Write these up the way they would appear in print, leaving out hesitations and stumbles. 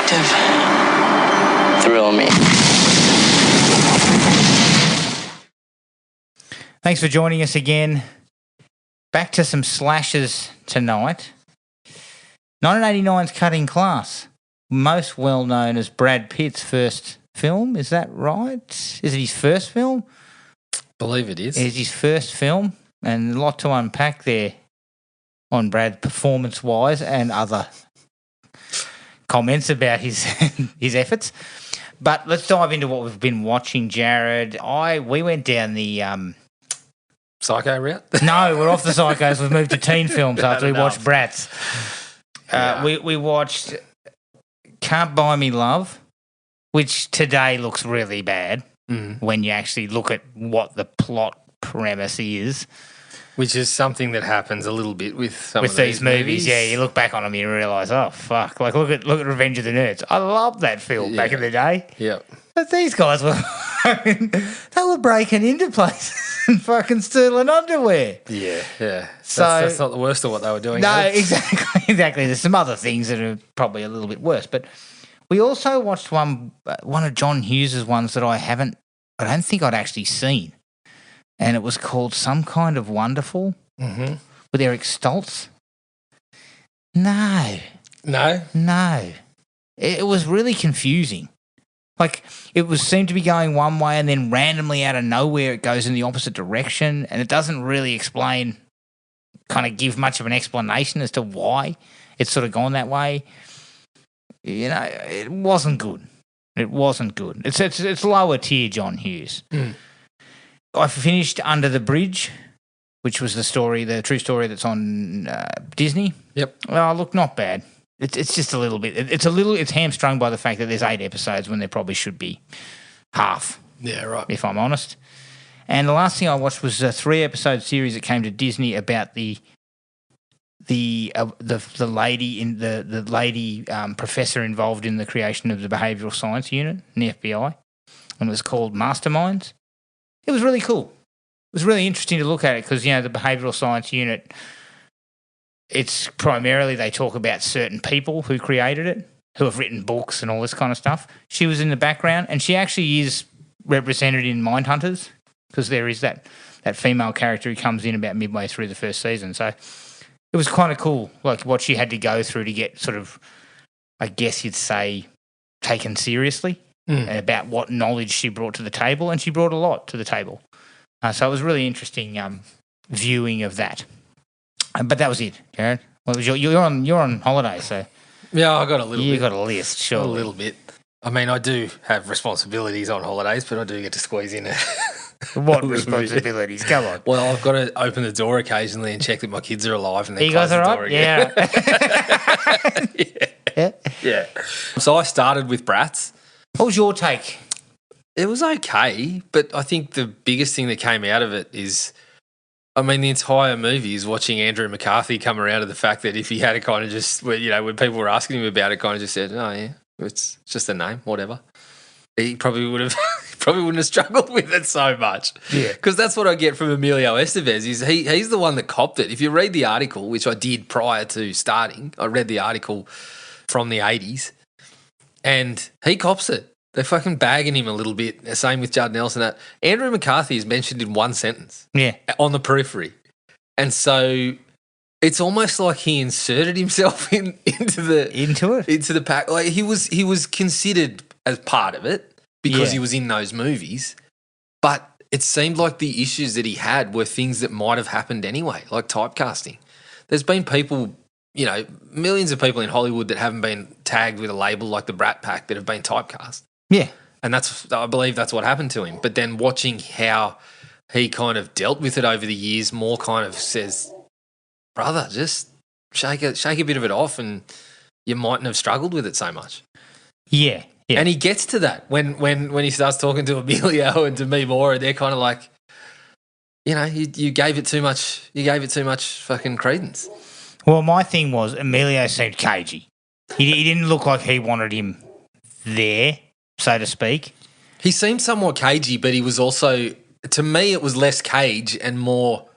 detective thrill me. Thanks for joining us again. Back to some slashes tonight. 1989's Cutting Class, most well known as Brad Pitt's first film. Is that right? Is it his first film? Believe it is. It is his first film, and a lot to unpack there on Brad performance-wise and other comments about his his efforts. But let's dive into what we've been watching, Jared. We went down the Psycho route? No, we're off the psychos. We've moved to teen films after we enough. watched Bratz. We watched Can't Buy Me Love, which today looks really bad when you actually look at what the plot premise is. Which is something that happens a little bit with some of these movies. Yeah, you look back on them and you realise, oh, fuck. Like, look at Revenge of the Nerds. I loved that film back in the day. Yep. But these guys were they were breaking into places and fucking stealing underwear. Yeah. So that's not the worst of what they were doing. No, exactly. There's some other things that are probably a little bit worse. But we also watched one of John Hughes's ones that I don't think I'd actually seen. And it was called Some Kind of Wonderful with Eric Stoltz. No. It was really confusing. Like, seemed to be going one way and then randomly out of nowhere it goes in the opposite direction, and it doesn't really give much of an explanation as to why it's sort of gone that way. You know, it wasn't good. It's lower tier John Hughes. I finished Under the Bridge, which was the true story that's on Disney. Yep. Well, look, not bad. It's just a little bit. It's hamstrung by the fact that there's 8 episodes when there probably should be half. Yeah, right. If I'm honest. And the last thing I watched was a 3-episode series that came to Disney about the lady professor involved in the creation of the behavioural science unit in the FBI, and it was called Masterminds. It was really cool. It was really interesting to look at it because, the behavioural science unit, it's primarily they talk about certain people who created it, who have written books and all this kind of stuff. She was in the background, and she actually is represented in Mindhunters because there is that female character who comes in about midway through the first season. So it was kind of cool, like what she had to go through to get sort of, I guess you'd say, taken seriously. About what knowledge she brought to the table, and she brought a lot to the table. So it was really interesting viewing of that. But that was it, Jared. What was you're on holiday, so yeah, I got a little. You got a list, sure, a little bit. I mean, I do have responsibilities on holidays, but I do get to squeeze in. What responsibilities? Come on. Well, I've got to open the door occasionally and check that my kids are alive, and then you close guys the all door right? again. Yeah. So I started with Bratz. What was your take? It was okay, but I think the biggest thing that came out of it is, I mean, the entire movie is watching Andrew McCarthy come around to the fact that if he had a kind of just, when people were asking him about it, kind of just said, oh, yeah, it's just a name, whatever. He probably wouldn't have struggled with it so much. Yeah. Because that's what I get from Emilio Estevez, is he's the one that copped it. If you read the article, which I did prior to starting, I read the article from the 80s, and he cops it. They're fucking bagging him a little bit. Same with Judd Nelson. That Andrew McCarthy is mentioned in one sentence. Yeah. On the periphery. And so it's almost like he inserted himself into the pack. Like he was considered as part of it because he was in those movies. But it seemed like the issues that he had were things that might have happened anyway, like typecasting. There's been people, millions of people in Hollywood that haven't been tagged with a label like the Brat Pack that have been typecast. Yeah. And I believe that's what happened to him. But then watching how he kind of dealt with it over the years more kind of says, brother, just shake a bit of it off and you mightn't have struggled with it so much. Yeah. Yeah. And he gets to that when he starts talking to Emilio and to me more, and they're kind of like, you gave it too much. You gave it too much fucking credence. Well, my thing was Emilio seemed cagey. He didn't look like he wanted him there, so to speak. He seemed somewhat cagey, but he was also, to me, it was less cage and more,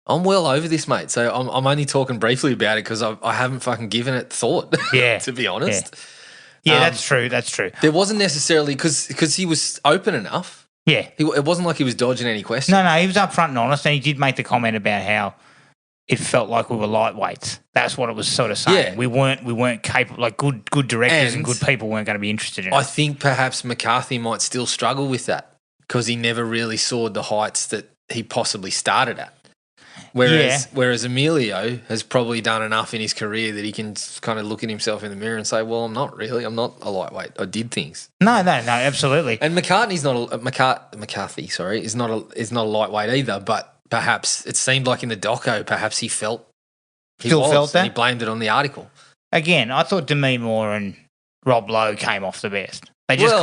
I'm well over this, mate. So I'm only talking briefly about it because I haven't fucking given it thought, yeah. to be honest. Yeah, that's true. That's true. There wasn't necessarily because he was open enough. Yeah. It wasn't like he was dodging any questions. No, he was upfront and honest, and he did make the comment about how it felt like we were lightweights. That's what it was sort of saying. Yeah. We weren't capable. Like good directors and good people weren't going to be interested in it. I think perhaps McCarthy might still struggle with that because he never really soared the heights that he possibly started at. Whereas Emilio has probably done enough in his career that he can kind of look at himself in the mirror and say, "Well, I'm not really. I'm not a lightweight. I did things." No, absolutely. And McCarthy's not McCarthy. Sorry, is not a lightweight either. But perhaps it seemed like in the doco, perhaps he felt felt that, and he blamed it on the article. Again, I thought Demi Moore and Rob Lowe came off the best. They just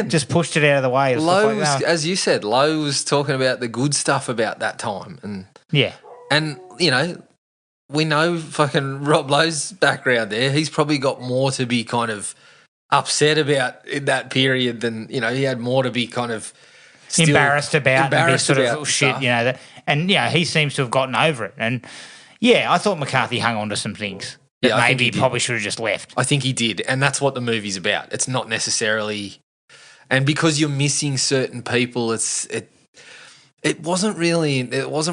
just pushed it out of the way. Lowe was, as you said, Lowe was talking about the good stuff about that time, and we know fucking Rob Lowe's background there. He's probably got more to be kind of upset about in that period than he had more to be kind of embarrassed about this sort of shit. He seems to have gotten over it, and I thought McCarthy hung on to some things. Yeah, maybe he probably should have just left. I think he did, and that's what the movie's about. It's not necessarily, and because you're missing certain people, it wasn't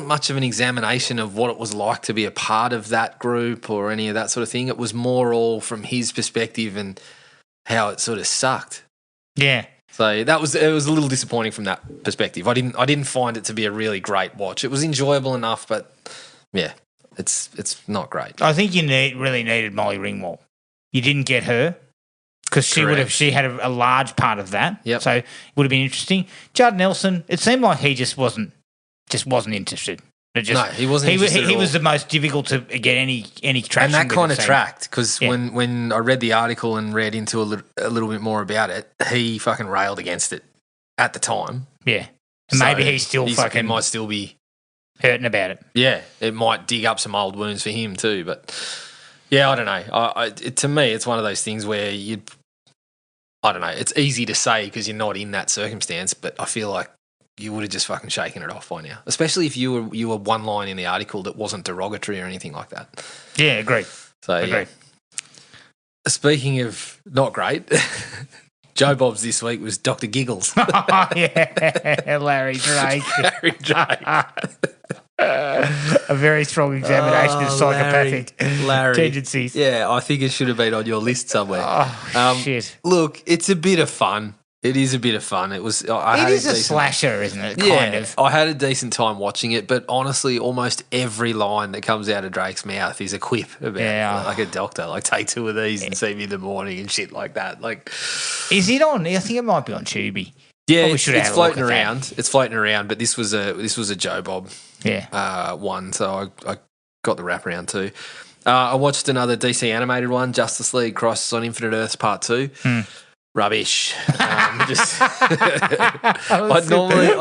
much of an examination of what it was like to be a part of that group or any of that sort of thing. It was more all from his perspective and how it sort of sucked. Yeah. So it was a little disappointing from that perspective. I didn't find it to be a really great watch. It was enjoyable enough, but yeah. It's not great. I think you really needed Molly Ringwald. You didn't get her because she had a large part of that. Yep. So it would have been interesting. Judd Nelson, it seemed like he just wasn't interested. He wasn't interested he was the most difficult to get any traction. And that kind of tracked because when I read the article and read into a little bit more about it, he fucking railed against it at the time. Yeah. And maybe he might still be hurting about it. Yeah, it might dig up some old wounds for him too. But yeah, I don't know. To me, it's one of those things where I don't know. It's easy to say because you're not in that circumstance, but I feel like you would have just fucking shaken it off by now. Especially if you were one line in the article that wasn't derogatory or anything like that. Yeah, agreed. So agreed. Yeah. Speaking of not great. Joe Bob's this week was Dr. Giggles. Yeah, Larry Drake. A very strong examination of psychopathic tendencies. Yeah, I think it should have been on your list somewhere. Oh, shit. Look, it's a bit of fun. It is a bit of fun. It is a slasher, isn't it? Kind of. I had a decent time watching it, but honestly, almost every line that comes out of Drake's mouth is a quip about like a doctor. Like, take two of these and see me in the morning and shit like that. Like, is it on? I think it might be on Tubi. Yeah, it's floating around. It's floating around, but this was a Joe Bob one, so I got the wraparound too. I watched another DC animated one, Justice League Crisis on Infinite Earths Part 2. Rubbish. I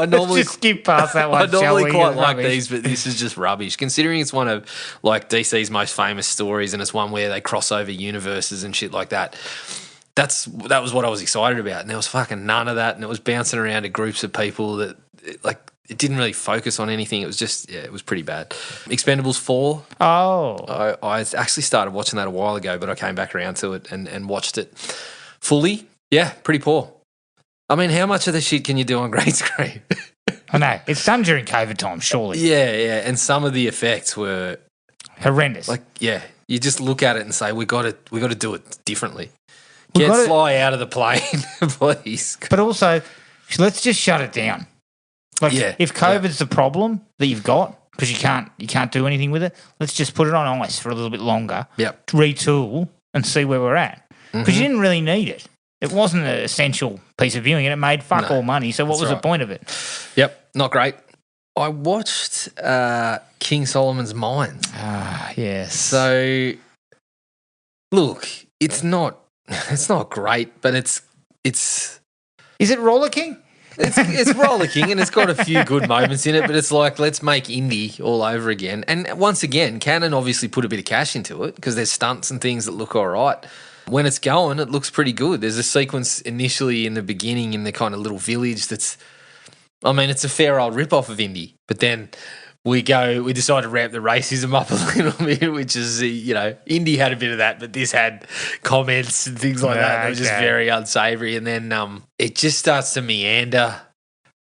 normally just skip past that one. I normally quite like these, but this is just rubbish. Considering it's one of like DC's most famous stories, and it's one where they cross over universes and shit like that. That was what I was excited about, and there was fucking none of that, and it was bouncing around to groups of people that it didn't really focus on anything. It was just it was pretty bad. Expendables 4. Oh, I actually started watching that a while ago, but I came back around to it and watched it fully. Yeah, pretty poor. I mean, how much of the shit can you do on green screen? I know. It's done during COVID time, surely. Yeah. And some of the effects were horrendous. Like, yeah, you just look at it and say, we got to do it differently. Fly out of the plane, please. But also, let's just shut it down. Like, if COVID's the problem that you've got, because you can't do anything with it, let's just put it on ice for a little bit longer. Yep. Retool and see where we're at. Because you didn't really need it. It wasn't an essential piece of viewing, and it made all money. So what was the point of it? Yep, not great. I watched King Solomon's Mines. Ah, yes. So, look, it's not great, but it's. Is it rollicking? It's rollicking, and it's got a few good moments in it, but it's like, let's make indie all over again. And once again, Canon obviously put a bit of cash into it because there's stunts and things that look all right. When it's going, it looks pretty good. There's a sequence initially in the beginning in the kind of little village it's a fair old rip-off of Indy. But then we decided to ramp the racism up a little bit, which is, Indy had a bit of that, but this had comments and things like that. It was just very unsavoury. And then it just starts to meander.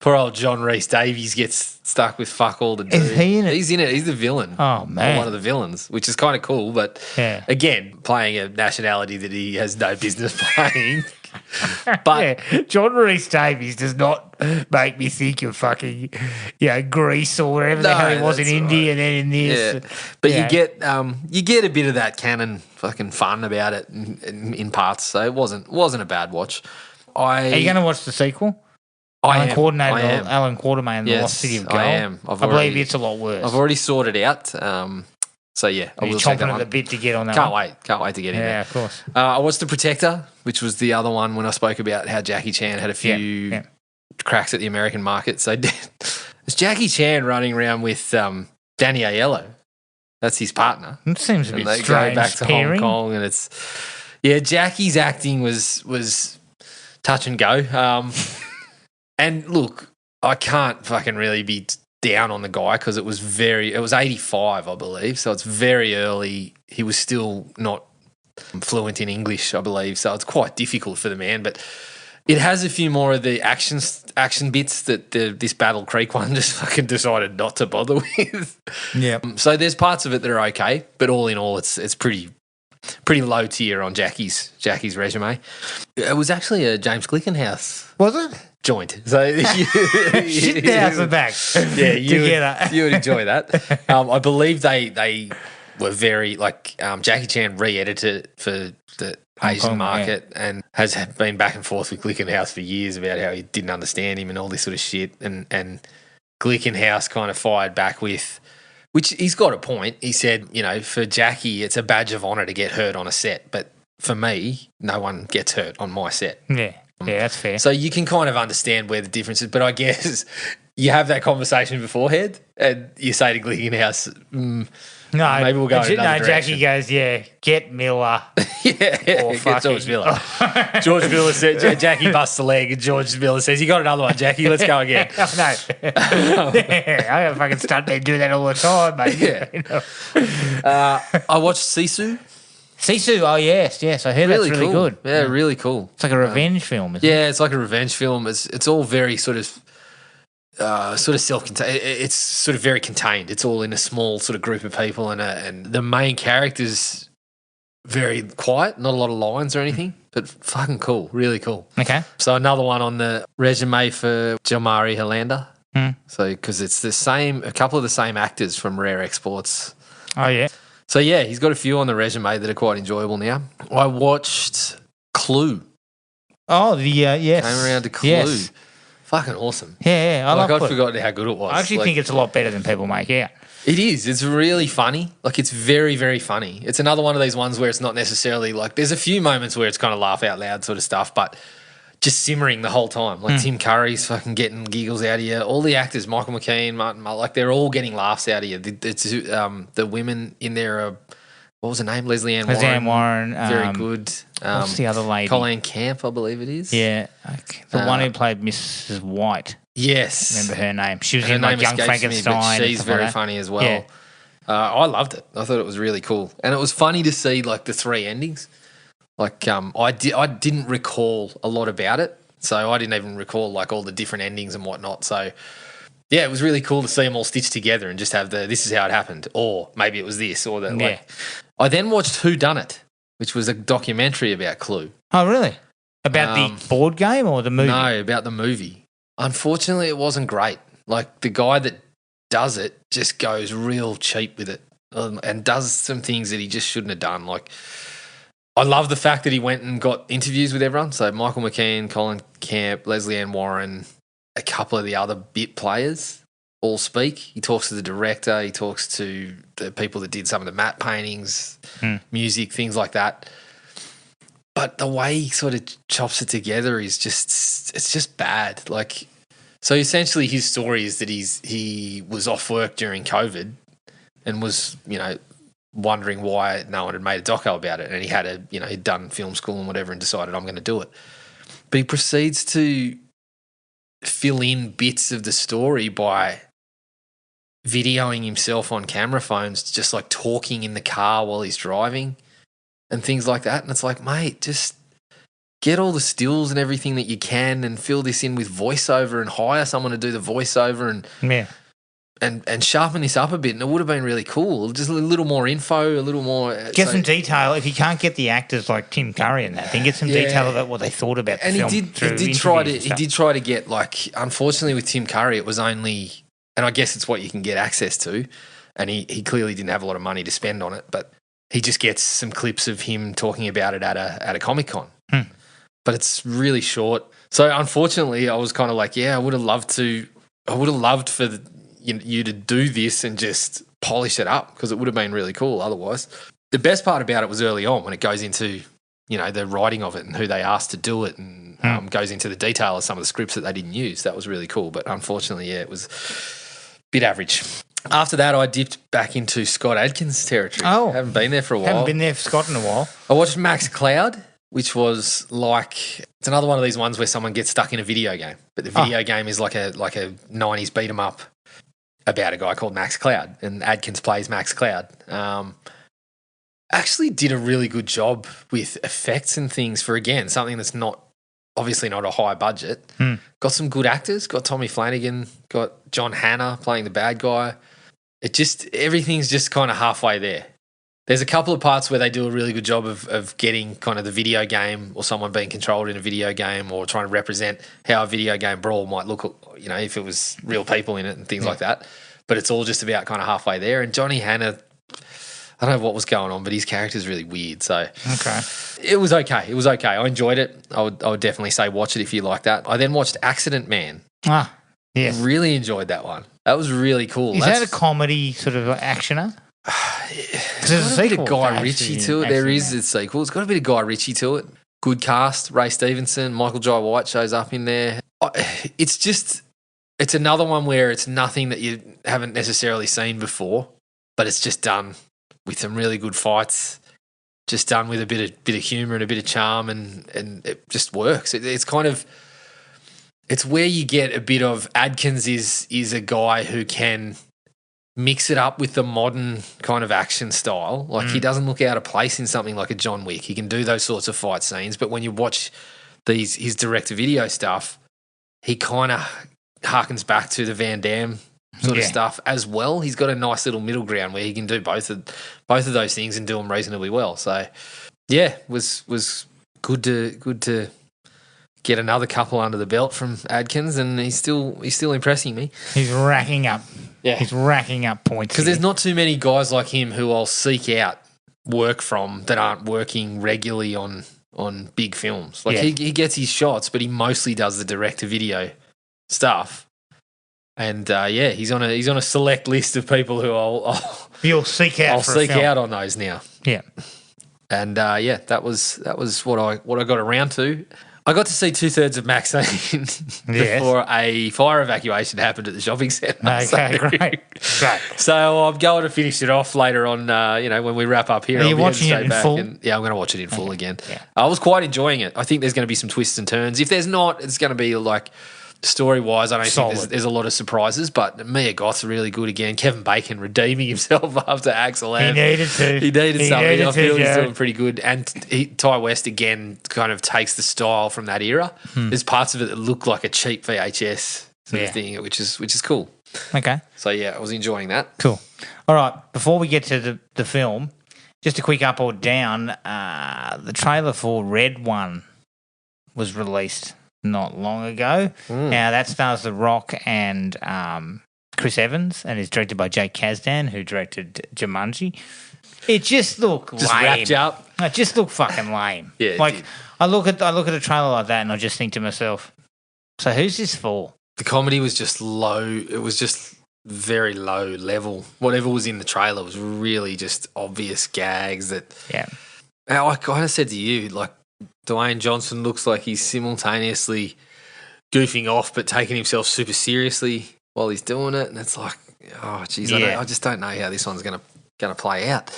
Poor old John Rhys Davies gets stuck with fuck all to do. Is he in it? He's in it. He's the villain. Oh, man. One of the villains, which is kind of cool. But again, playing a nationality that he has no business playing. But John Rhys Davies does not make me think of fucking, Greece or wherever the hell he was in India and then in this. Yeah. But you get a bit of that canon fucking fun about it in parts. So it wasn't a bad watch. Are you going to watch the sequel? Alan Quartermain, The Lost City of Gold. I am. I believe it's a lot worse. I've already sorted it out. So, yeah, I will take that chomping one. at the bit to get on that Can't one. wait. Can't wait to get in there. Yeah, of course. I watched The Protector, which was the other one when I spoke about how Jackie Chan had a few cracks at the American market. So it's Jackie Chan running around with Danny Aiello. That's his partner. It seems a bit strange. They go back to pairing. Hong Kong, and it's Jackie's acting was touch and go. And look, I can't fucking really be down on the guy because it was 85, I believe. So it's very early. He was still not fluent in English, I believe. So it's quite difficult for the man. But it has a few more of the action bits that this Battle Creek one just fucking decided not to bother with. Yeah. So there's parts of it that are okay, but all in all, it's pretty low tier on Jackie's resume. It was actually a James Glickenhaus. Was it? Joint. So shit down the back. Yeah, you would enjoy that. I believe they were very Jackie Chan re-edited it for the Asian market and has been back and forth with Glickenhaus for years about how he didn't understand him and all this sort of shit. And Glickenhaus kind of fired back with, which he's got a point. He said, for Jackie, it's a badge of honour to get hurt on a set, but for me, no one gets hurt on my set. Yeah. Yeah, that's fair. So you can kind of understand where the difference is, but I guess you have that conversation beforehand and you say to Glickenhaus, no, maybe we'll go in another Jackie direction. goes, get Miller. Or get George Miller. George Miller said, Jackie busts a leg and George Miller says, you got another one, Jackie, let's go again. No. I got fucking stuntmen do that all the time, mate. Yeah. I watched Sisu. Sisu, oh yes, I heard that's really cool. good. Yeah, really cool. It's like a revenge film, isn't it? Yeah, it's like a revenge film. It's all very sort of self-contained. It's sort of very contained. It's all in a small sort of group of people, and the main character's very quiet, not a lot of lines or anything, but fucking cool, really cool. Okay. So another one on the resume for Jamari Helander. So because it's a couple of the same actors from Rare Exports. Oh yeah. So, yeah, he's got a few on the resume that are quite enjoyable now. I watched Clue. Oh, yes. Came around to Clue. Yes. Fucking awesome. Yeah. I'd forgotten how good it was. I actually think it's a lot better than people make out. It is. It's really funny. It's very, very funny. It's another one of these ones where it's not necessarily there's a few moments where it's kind of laugh out loud sort of stuff, but just simmering the whole time. Tim Curry's fucking getting giggles out of you. All the actors, Michael McKean, Martin Mull, they're all getting laughs out of you. The women in there are, what was her name? Lesley Ann Warren. Very good. What's the other lady? Colleen Camp, I believe it is. Yeah. The one who played Mrs. White. Yes. Remember her name. She was in Young Frankenstein. She's very funny as well. Yeah. I loved it. I thought it was really cool. And it was funny to see the three endings. I didn't recall a lot about it, so I didn't even recall all the different endings and whatnot. So yeah, it was really cool to see them all stitched together and just have this is how it happened, or maybe it was this, or that. Yeah. I then watched Who Done It, which was a documentary about Clue. Oh really? About the board game or the movie? No, about the movie. Unfortunately, it wasn't great. The guy that does it just goes real cheap with it and does some things that he just shouldn't have done. I love the fact that he went and got interviews with everyone. So Michael McKean, Colin Camp, Lesley Ann Warren, a couple of the other bit players all speak. He talks to the director. He talks to the people that did some of the matte paintings, music, things like that. But the way he sort of chops it together is it's just bad. So essentially his story is that he was off work during COVID and was, wondering why no one had made a doco about it, and he had he'd done film school and whatever and decided I'm going to do it. But he proceeds to fill in bits of the story by videoing himself on camera phones, just like talking in the car while he's driving and things like that. And it's like, mate, just get all the stills and everything that you can and fill this in with voiceover and hire someone to do the voiceover and sharpen this up a bit. And it would have been really cool. Just a little more info, a little more. Get some detail. If you can't get the actors like Tim Curry and that, then get some detail about what they thought about the film. And he did try to get, like, unfortunately with Tim Curry, it was only, and I guess it's what you can get access to. And he clearly didn't have a lot of money to spend on it, but he just gets some clips of him talking about it at a Comic-Con. But it's really short. So unfortunately, I was kind of like, I would have loved for you to do this and just polish it up, because it would have been really cool otherwise. The best part about it was early on when it goes into, the writing of it and who they asked to do it, and goes into the detail of some of the scripts that they didn't use. That was really cool. But unfortunately, it was a bit average. After that, I dipped back into Scott Adkins territory. Oh. Haven't been there for a while. Haven't been there for Scott in a while. I watched Max Cloud, which was like, it's another one of these ones where someone gets stuck in a video game, but the video game is like a 90s beat 'em up about a guy called Max Cloud, and Adkins plays Max Cloud. Actually did a really good job with effects and things for, again, something that's obviously not a high budget. Got some good actors, got Tommy Flanagan, got John Hannah playing the bad guy. Everything's just kind of halfway there. There's a couple of parts where they do a really good job of getting kind of the video game, or someone being controlled in a video game, or trying to represent how a video game brawl might look, if it was real people in it and things like that. But it's all just about kind of halfway there. And Johnny Hannah, I don't know what was going on, but his character's really weird. So it was okay. It was okay. I enjoyed it. I would definitely say watch it if you like that. I then watched Accident Man. Yes. Really enjoyed that one. That was really cool. Is that a comedy sort of actioner? There's a bit of Guy Ritchie to it. There is a sequel. It's got a bit of Guy Ritchie to it. Good cast. Ray Stevenson, Michael Jai White shows up in there. It's another one where it's nothing that you haven't necessarily seen before, but it's just done with some really good fights, just done with a bit of humour and a bit of charm, and it just works. It's where you get a bit of Adkins is a guy who can mix it up with the modern kind of action style. Like, he doesn't look out of place in something like a John Wick. He can do those sorts of fight scenes, but when you watch his direct-to-video stuff, he kind of harkens back to the Van Damme sort of stuff as well. He's got a nice little middle ground where he can do both of those things and do them reasonably well. So, was good to get another couple under the belt from Adkins, and he's still impressing me. He's racking up. Yeah, he's racking up points because there's not too many guys like him who I'll seek out work from that aren't working regularly on big films. Like he gets his shots, but he mostly does the direct to video stuff. And he's on a select list of people who you'll seek out. I'll seek out on those now. Yeah, and that was what I got around to. I got to see 2/3 of Maxine before a fire evacuation happened at the shopping centre. Okay, great. So I'm going to finish it off later on, when we wrap up here. Are you watching it in full? I'm going to watch it in full again. Yeah. I was quite enjoying it. I think there's going to be some twists and turns. If there's not, it's going to be like story-wise, I don't think there's a lot of surprises, but Mia Goth's really good again. Kevin Bacon redeeming himself after Axel F. He needed to. He needed something. I feel he's doing pretty good. And Ty West, again, kind of takes the style from that era. There's parts of it that look like a cheap VHS sort of thing, which is cool. Okay. So, I was enjoying that. Cool. All right, before we get to the film, just a quick up or down. The trailer for Red One was released not long ago. Now that stars The Rock and Chris Evans, and is directed by Jake Kasdan, who directed Jumanji. It just looked lame. Wrapped up. It just looked fucking lame. Yeah, like I look at a trailer like that, and I just think to myself, so who's this for? The comedy was just low. It was just very low level. Whatever was in the trailer was really just obvious gags that. Yeah. I kind of said to you, like, Dwayne Johnson looks like he's simultaneously goofing off but taking himself super seriously while he's doing it, and it's like, oh, geez, I just don't know how this one's going to play out.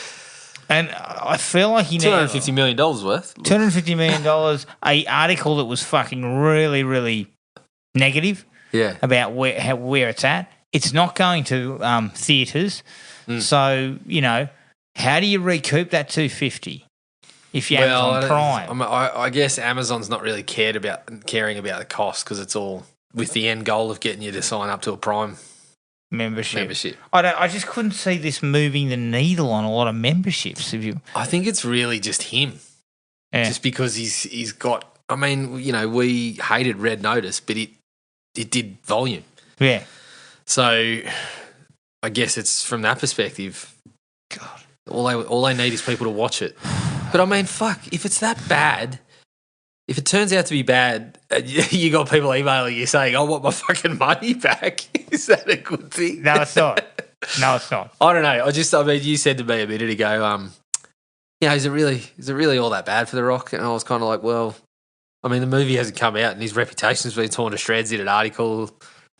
And I feel like $250 million worth. $250 million. A article that was fucking really, really negative. Yeah. About where it's at. It's not going to theatres. So, how do you recoup that $250 if you have it on Prime? I guess Amazon's not really caring about the cost because it's all with the end goal of getting you to sign up to a Prime membership. I just couldn't see this moving the needle on a lot of memberships. I think it's really just him. Yeah. Just because he's got. I mean, we hated Red Notice, but it did volume. Yeah. So I guess it's from that perspective. God. All they need is people to watch it. But I mean, fuck, if it's that bad, if it turns out to be bad, you got people emailing you saying, I want my fucking money back. Is that a good thing? No, it's not. I don't know. You said to me a minute ago, is it really all that bad for The Rock? And I was kind of like, well, I mean, the movie hasn't come out and his reputation's been torn to shreds in an article.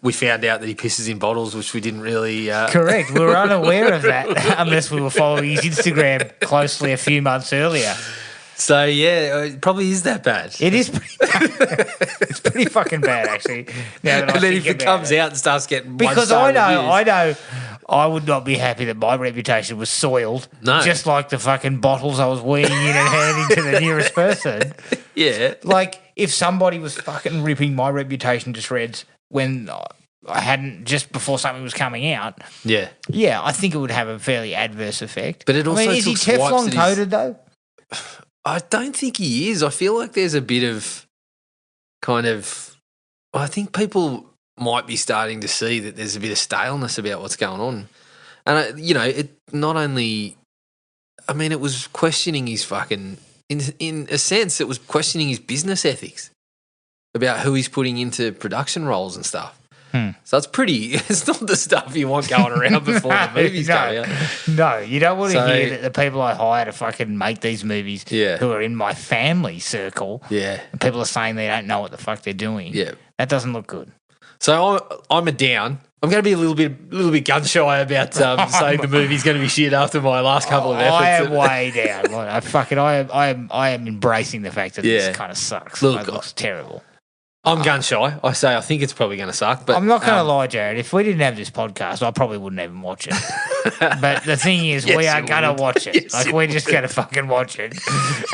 We found out that he pisses in bottles, which we didn't really... Correct. We were unaware of that unless we were following his Instagram closely a few months earlier. So, yeah, it probably is that bad. It is it's pretty fucking bad, actually. Now that and then if it comes out and starts getting... Because I know I would not be happy that my reputation was soiled. No. Just like the fucking bottles I was weaning in and handing to the nearest person. Yeah. Like, if somebody was fucking ripping my reputation to shreds when I hadn't, just before something was coming out. Yeah. Yeah, I think it would have a fairly adverse effect. But it also is he Teflon coated though? I don't think he is. I feel like there's a bit of I think people might be starting to see that there's a bit of staleness about what's going on. And, it not only, I mean, it was questioning his fucking, in a sense, it was questioning his business ethics about who he's putting into production roles and stuff. So it's not the stuff you want going around before the movies come out. No, you don't want to hear that the people I hire to fucking make these movies who are in my family circle, people are saying they don't know what the fuck they're doing. Yeah. That doesn't look good. So I'm a down. I'm going to be a little bit gun shy about saying the movie's going to be shit after my last couple of efforts. I am way down. I am embracing the fact that this kind of sucks. It looks terrible. I'm gun shy. I think it's probably going to suck. But I'm not going to lie, Jared. If we didn't have this podcast, I probably wouldn't even watch it. But the thing is, we are going to watch it. Yes, we're just going to fucking watch it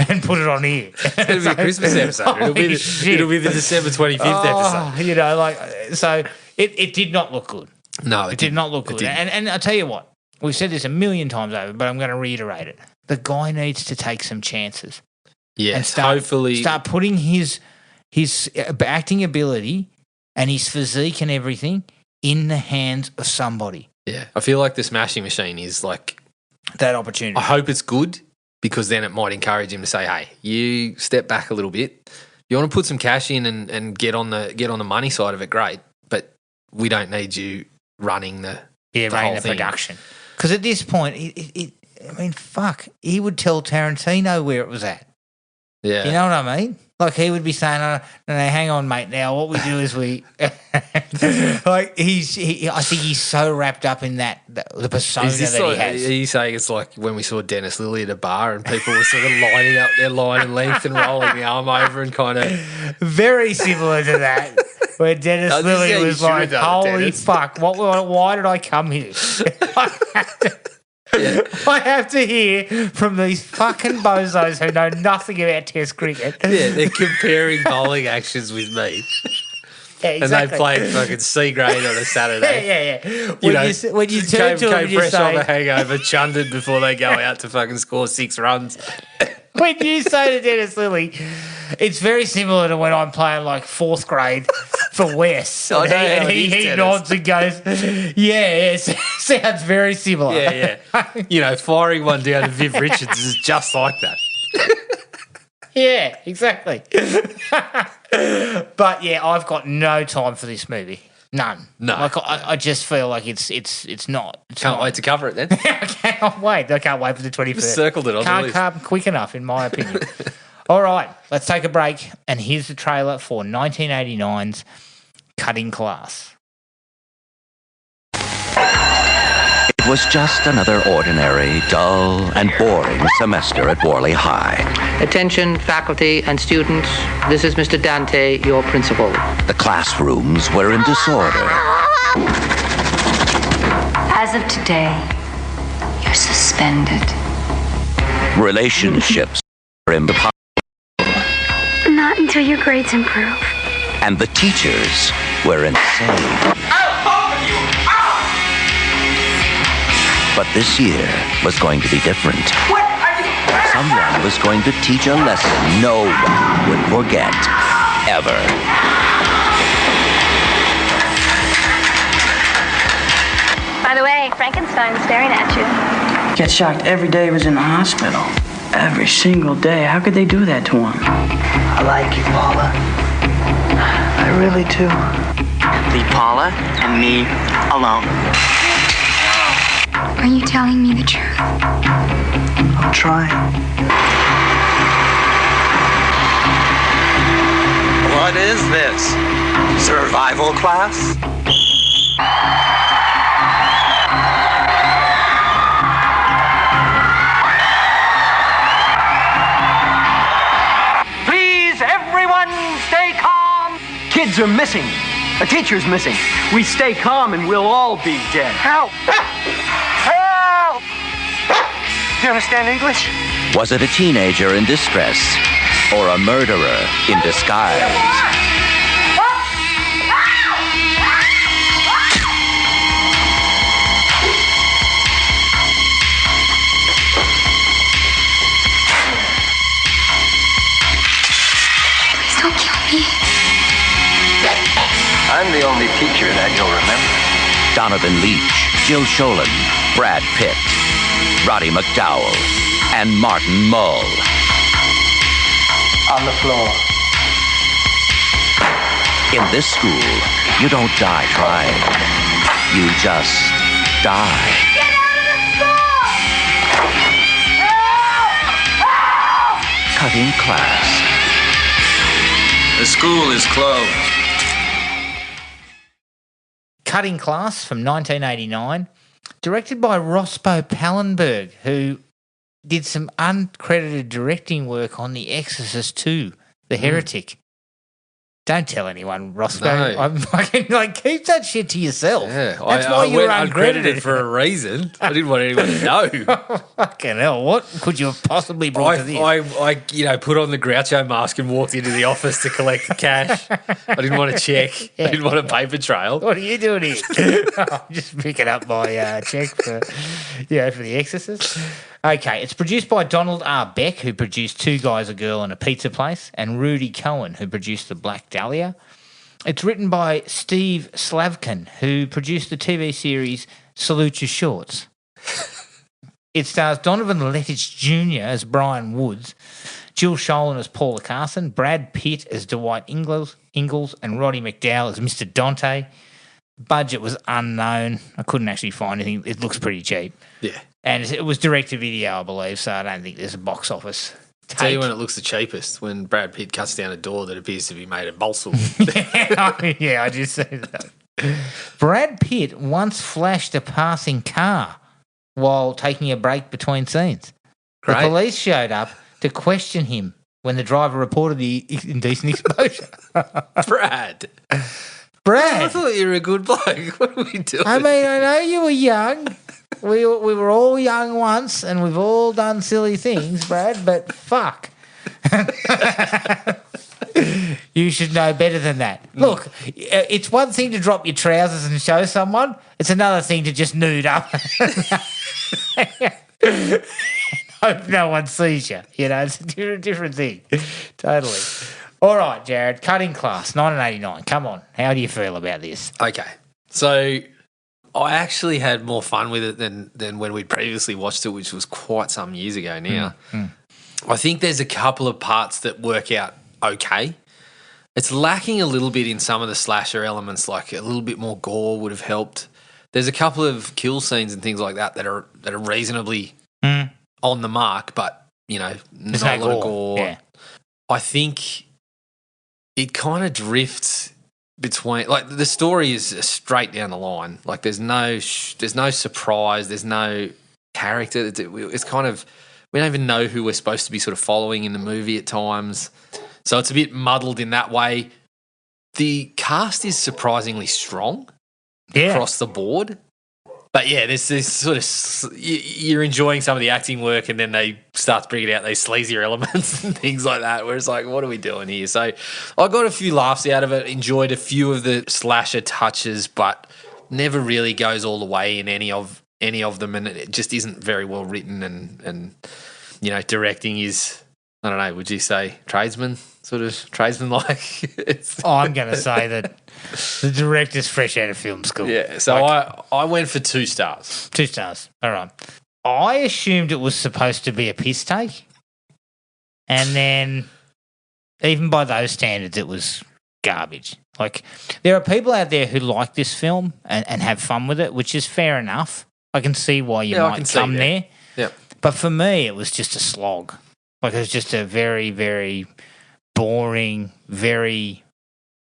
and put it on here. It's going to be a Christmas episode. It'll be the December 25th episode. So it did not look good. No, it did not look good. And I'll tell you what, we've said this a million times over, but I'm going to reiterate it. The guy needs to take some chances. Yes, hopefully. Start putting his acting ability and his physique and everything in the hands of somebody. Yeah, I feel like the Smashing Machine is like that opportunity. I hope it's good because then it might encourage him to say, "Hey, you step back a little bit. You want to put some cash in and get on the money side of it, great. But we don't need you running the production." Because at this point, fuck, he would tell Tarantino where it was at. Yeah, you know what I mean? Like he would be saying, no, hang on, mate. Now what we do is I think he's so wrapped up in the persona that he has. Are you saying it's like when we saw Dennis Lilly at a bar and people were sort of lining up their line and length and rolling the arm over and kind of... Very similar to that, where Dennis Lilly was like, holy fuck, why did I come here? Yeah. I have to hear from these fucking bozos who know nothing about Test cricket. Yeah, they're comparing bowling actions with me. Yeah, exactly. And they played fucking C grade on a Saturday. Yeah. When you turn to them and you fresh say... off a hangover, chunded before they go out to fucking score 6 runs. When you say to Dennis Lilly, it's very similar to when I'm playing like 4th grade for Wes. And he nods and goes, yeah, sounds very similar. Yeah. Firing one down to Viv Richards is just like that. Yeah, exactly. But yeah, I've got no time for this movie. None. No. Like I just feel like it's not. Can't wait to cover it then. I can't wait. I can't wait for the 21st. Circled it on Can't come quick enough, in my opinion. All right, let's take a break. And here's the trailer for 1989's Cutting Class. It was just another ordinary, dull, and boring semester at Worley High. Attention, faculty and students. This is Mr. Dante, your principal. The classrooms were in disorder. As of today, you're suspended. Relationships are impossible. Not until your grades improve. And the teachers were insane. But this year was going to be different. Someone was going to teach a lesson no one would forget, ever. By the way, Frankenstein's staring at you. Get shocked every day he was in the hospital. Every single day. How could they do that to him? I like you, Paula. I really do. Leave Paula and me alone. Are you telling me the truth? I'm trying. What is this? Survival class? Please, everyone, stay calm. Kids are missing. A teacher's missing. We stay calm and we'll all be dead. Help! Help! Do you understand English? Was it a teenager in distress or a murderer in disguise? Please don't kill me. I'm the only teacher that you'll remember. Donovan Leitch, Jill Sholin, Brad Pitt, Roddy McDowell, and Martin Mull. On the floor. In this school, you don't die trying. You just die. Get out of the school! Help! Cutting class. The school is closed. Cutting Class from 1989, directed by Rospo Pallenberg, who did some uncredited directing work on The Exorcist 2, The Heretic. Don't tell anyone, Rospo. No. I'm fucking keep that shit to yourself. Yeah, That's why you're uncredited for a reason. I didn't want anyone to know. Fucking hell, what could you have possibly brought to this? I put on the Groucho mask and walked into the office to collect the cash. I didn't want to check. I didn't want a paper trail. What are you doing here? I'm just picking up my check for The Exorcist. Okay, it's produced by Donald R. Beck, who produced Two Guys, a Girl and a Pizza Place, and Rudy Cohen, who produced The Black Dahlia. It's written by Steve Slavkin, who produced the TV series Salute Your Shorts. It stars Donovan Lettich Jr. as Brian Woods, Jill Sholin as Paula Carson, Brad Pitt as Dwight Ingalls, and Roddy McDowell as Mr. Dante. Budget was unknown. I couldn't actually find anything. It looks pretty cheap. Yeah. And it was direct-to-video, I believe, so I don't think there's a box office take. Tell you when it looks the cheapest, when Brad Pitt cuts down a door that appears to be made of balsa wood. Yeah, I did say that. Brad Pitt once flashed a passing car while taking a break between scenes. Great. The police showed up to question him when the driver reported the indecent exposure. Brad. I thought you were a good bloke. What are we doing? I mean, I know you were young. We were all young once, and we've all done silly things, Brad, but fuck. You should know better than that. Look, it's one thing to drop your trousers and show someone. It's another thing to just nude up. Hope no one sees you. You know, it's a different thing. Totally. All right, Jared, Cutting Class, 1989. Come on. How do you feel about this? Okay. So I actually had more fun with it than when we'd previously watched it, which was quite some years ago now. I think there's a couple of parts that work out okay. It's lacking a little bit in some of the slasher elements, like a little bit more gore would have helped. There's a couple of kill scenes and things like that are reasonably on the mark, but, you know, not a lot of gore. Yeah. I think it kind of drifts between, like, the story is straight down the line. Like, there's no surprise, there's no character. It's kind of, we don't even know who we're supposed to be sort of following in the movie at times. So it's a bit muddled in that way. The cast is surprisingly strong across the board. But yeah, there's this sort of you're enjoying some of the acting work, and then they start bringing out these sleazier elements and things like that. Where it's like, what are we doing here? So I got a few laughs out of it. Enjoyed a few of the slasher touches, but never really goes all the way in any of them, and it just isn't very well written. And directing is, I don't know. Would you say tradesman like? I'm going to say that the director's fresh out of film school. Yeah, so I went for 2 stars. 2 stars. All right. I assumed it was supposed to be a piss take, and then even by those standards, it was garbage. Like, there are people out there who like this film and have fun with it, which is fair enough. I can see why you might come there. Yeah. But for me, it was just a slog. Like, it was just a very, very boring, very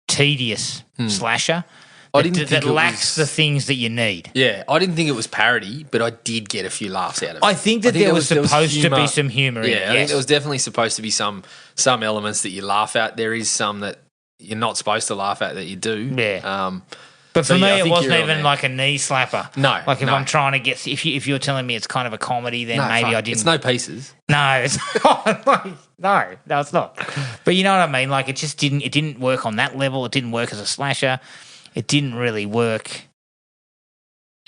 tedious slasher that lacks the things that you need. Yeah, I didn't think it was parody, but I did get a few laughs out of it. I think there was supposed to be some humour in it. Yeah, I think there was definitely supposed to be some elements that you laugh at. There is some that you're not supposed to laugh at that you do. Yeah. But for me, it wasn't even like a knee slapper. No. Like if I'm trying to get, if you're telling me it's kind of a comedy, then maybe I didn't. It's no pieces. No, it's not. No, it's not. But you know what I mean? Like it didn't work on that level. It didn't work as a slasher. It didn't really work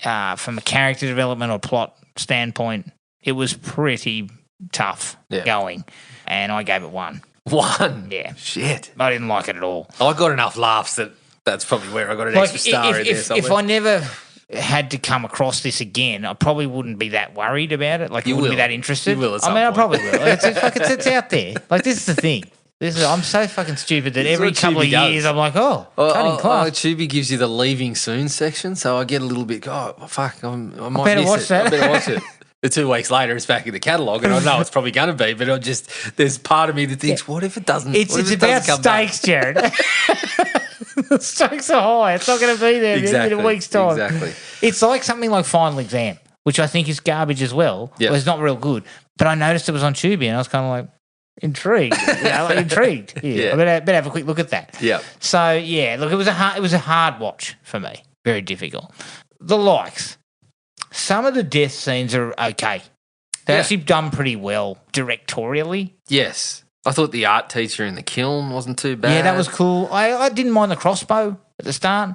from a character development or plot standpoint. It was pretty tough going. And I gave it 1. 1? Yeah. Shit. I didn't like it at all. I got enough laughs that's probably where I got an extra star in there somewhere. If I never had to come across this again, I probably wouldn't be that worried about it. Like, I wouldn't be that interested. You will at some point. I probably will. It's out there. Like, this is the thing. I'm so fucking stupid that every couple of years I'm like, cutting class. Tubi gives you the leaving soon section, so I get a little bit, fuck, I might better miss watch it. that. I better watch it. The 2 weeks later, it's back in the catalogue, and I know it's probably going to be, but there's part of me that thinks, what if it doesn't? It's about stakes, Jared. The stakes are high. It's not going to be there in a week's time. Exactly. It's like something like Final Exam, which I think is garbage as well. Yep. Well, it's not real good. But I noticed it was on Tubi, and I was kind of like, intrigued. Intrigued. Yeah. I better have a quick look at that. Yeah. So, look, it was a hard watch for me. Very difficult. The likes. Some of the death scenes are okay. They're actually done pretty well directorially. Yes. I thought the art teacher in the kiln wasn't too bad. Yeah, that was cool. I didn't mind the crossbow at the start.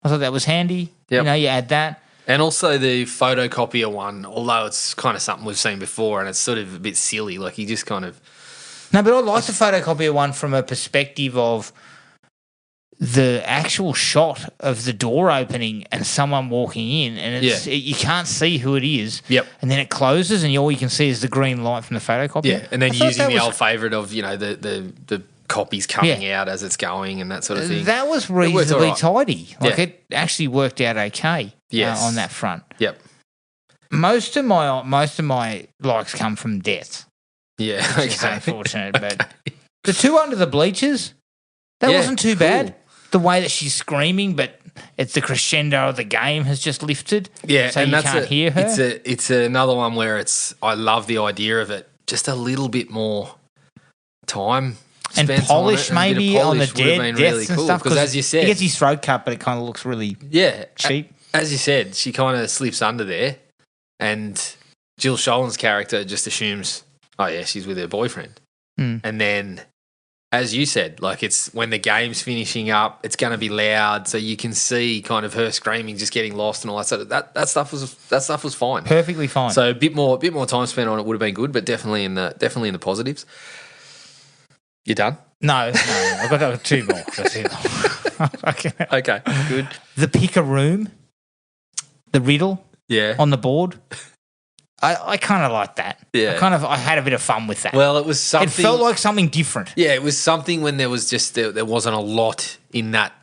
I thought that was handy. Yep. You add that. And also the photocopier one, although it's kind of something we've seen before and it's sort of a bit silly. Like, he just kind of... No, but I like the photocopier one from a perspective of the actual shot of the door opening and someone walking in, and you can't see who it is. Yep. And then it closes, and all you can see is the green light from the photocopier. Yeah, and then using the old favourite of the copies coming out as it's going and that sort of thing. That was reasonably tidy. Like, it actually worked out okay. Yes. On that front. Yep. Most of my likes come from death. Yeah, which is unfortunate, but the 2 under the bleachers, that wasn't too bad. The way that she's screaming, but it's the crescendo of the game has just lifted. Yeah, so and you can't hear her. It's another one where I love the idea of it. Just a little bit more time and spent polish on it, maybe on the deaths really and cool, stuff. Because as you said, he gets his throat cut, but it kind of looks really cheap. As you said, she kind of slips under there, and Jill Scholen's character just assumes, she's with her boyfriend, and then. As you said, like, it's when the game's finishing up, it's going to be loud, so you can see kind of her screaming, just getting lost and all that sort of that stuff was fine, perfectly fine. So a bit more time spent on it would have been good, but definitely in the positives. You done? No, I've got 2 more. Okay, good. The pick a room, the riddle, on the board. I kind of like that. Yeah. I had a bit of fun with that. Well, it was something... It felt like something different. Yeah, it was something when there was just... There wasn't a lot in that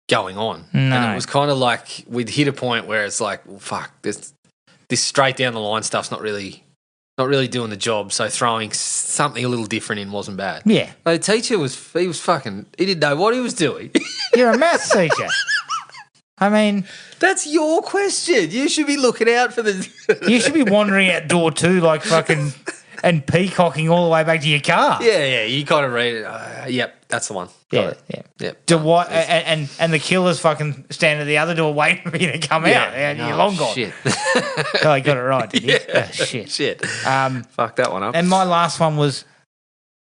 going on. No. And it was kind of like we'd hit a point where it's like, well, fuck, this straight down the line stuff's not really doing the job, so throwing something a little different in wasn't bad. Yeah. The teacher he didn't know what he was doing. You're a maths teacher. I mean... That's your question. You should be looking out for the... You should be wandering out door 2 like fucking and peacocking all the way back to your car. Yeah. You kind of read it. Yep, that's the one. Got it. Yep. And the killer's fucking standing at the other door waiting for you to come out. And you're long gone. Shit. Oh, you got it right, did you? Shit. Fuck that one up. And my last one was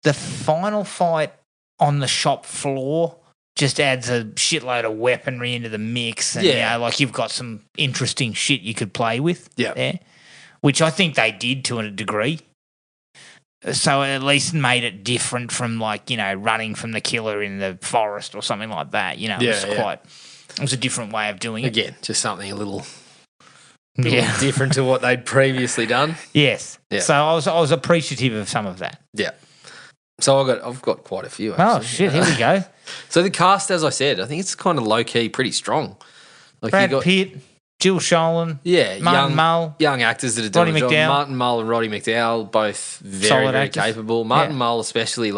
the final fight on the shop floor. Just adds a shitload of weaponry into the mix. And, like you've got some interesting shit you could play with there, which I think they did to a degree. So it at least made it different from running from the killer in the forest or something like that. It was a different way of doing it. Again, just something a little different to what they'd previously done. Yes. Yeah. So I was appreciative of some of that. Yeah. So I've got quite a few, actually. Oh, shit, here we go. So the cast, as I said, I think it's kind of low-key, pretty strong. Brad Pitt, Jill Schoelen, Martin Mull. Young actors that are doing the job. Martin Mull and Roddy McDowell, both very capable. Martin Mull especially,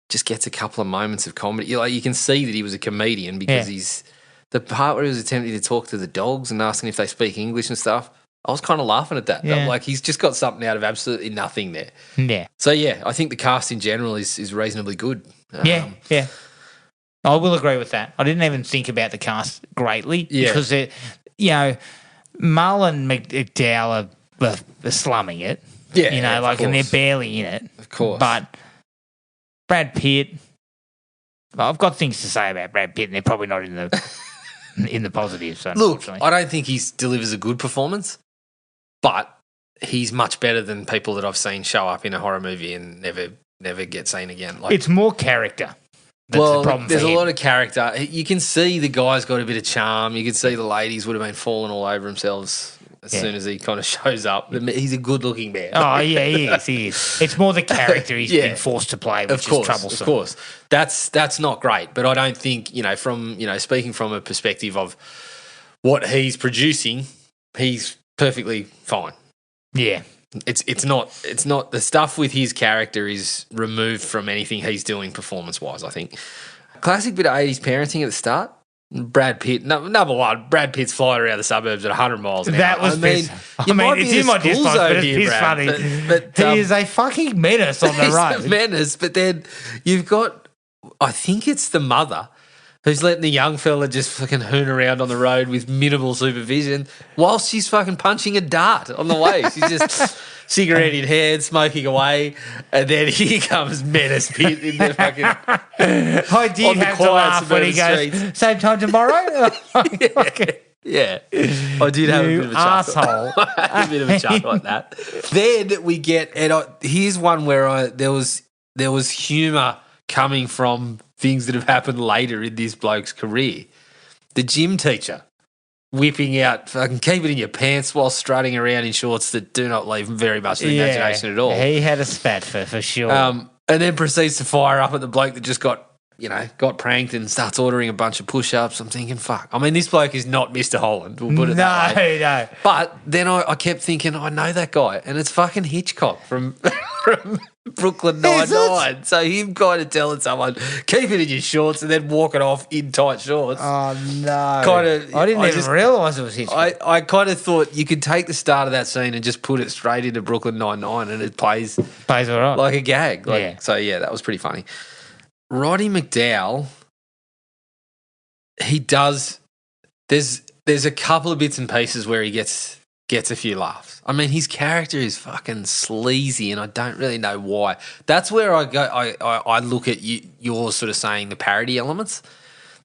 just gets a couple of moments of comedy. You can see that he was a comedian because he's... The part where he was attempting to talk to the dogs and asking if they speak English and stuff, I was kind of laughing at that. Yeah. He's just got something out of absolutely nothing there. Yeah. So, I think the cast in general is reasonably good. Yeah. I will agree with that. I didn't even think about the cast greatly because, Mull and McDowell are slumming it. Yeah, and they're barely in it. Of course. But Brad Pitt, I've got things to say about Brad Pitt and they're probably not in the positives, unfortunately. Look, I don't think he delivers a good performance, but he's much better than people that I've seen show up in a horror movie and never get seen again. It's more character. That's the problem there's for a him. lot of character. You can see the guy's got a bit of charm. You can see the ladies would have been falling all over themselves as soon as he kind of shows up. He's a good-looking man. Oh, yeah, he is. It's more the character he's been forced to play, which is troublesome. Of course. That's not great, but I don't think, from, speaking from a perspective of what he's producing, he's perfectly fine. Yeah. It's not the stuff with his character is removed from anything he's doing performance-wise, I think. Classic bit of 80s parenting at the start. Brad Pitt, number one, Brad Pitt's flying around the suburbs at 100 miles an hour. That was it's in my dislike, but it's funny. But he is a fucking menace on the road. He's a menace, but then you've got, I think it's the mother who's letting the young fella just fucking hoon around on the road with minimal supervision whilst she's fucking punching a dart on the way. She's just cigarette in hand, smoking away, and then here comes Menace Pitt in the fucking... I did have to laugh when he goes, same time tomorrow? Yeah. I did have a bit of a chuckle. I had a bit of a chuckle like that. Then we get... here's one where there was humour coming from things that have happened later in this bloke's career. The gym teacher whipping out, fucking keep it in your pants while strutting around in shorts that do not leave very much of the imagination at all. He had a spat for sure. And then proceeds to fire up at the bloke that just got pranked and starts ordering a bunch of push-ups. I'm thinking, fuck. I mean, this bloke is not Mr. Holland. We'll put it that way. No. But then I kept thinking, I know that guy, and it's fucking Hitchcock from Brooklyn Nine-Nine. So him kind of telling someone, keep it in your shorts and then walking off in tight shorts. Oh, no. I didn't even realise it was Hitchcock. I kind of thought you could take the start of that scene and just put it straight into Brooklyn Nine-Nine and it plays all right. like a gag. So, that was pretty funny. Roddy McDowell, he does... There's a couple of bits and pieces where he gets a few laughs. I mean, his character is fucking sleazy and I don't really know why. That's where I go. I look at you're sort of saying the parody elements.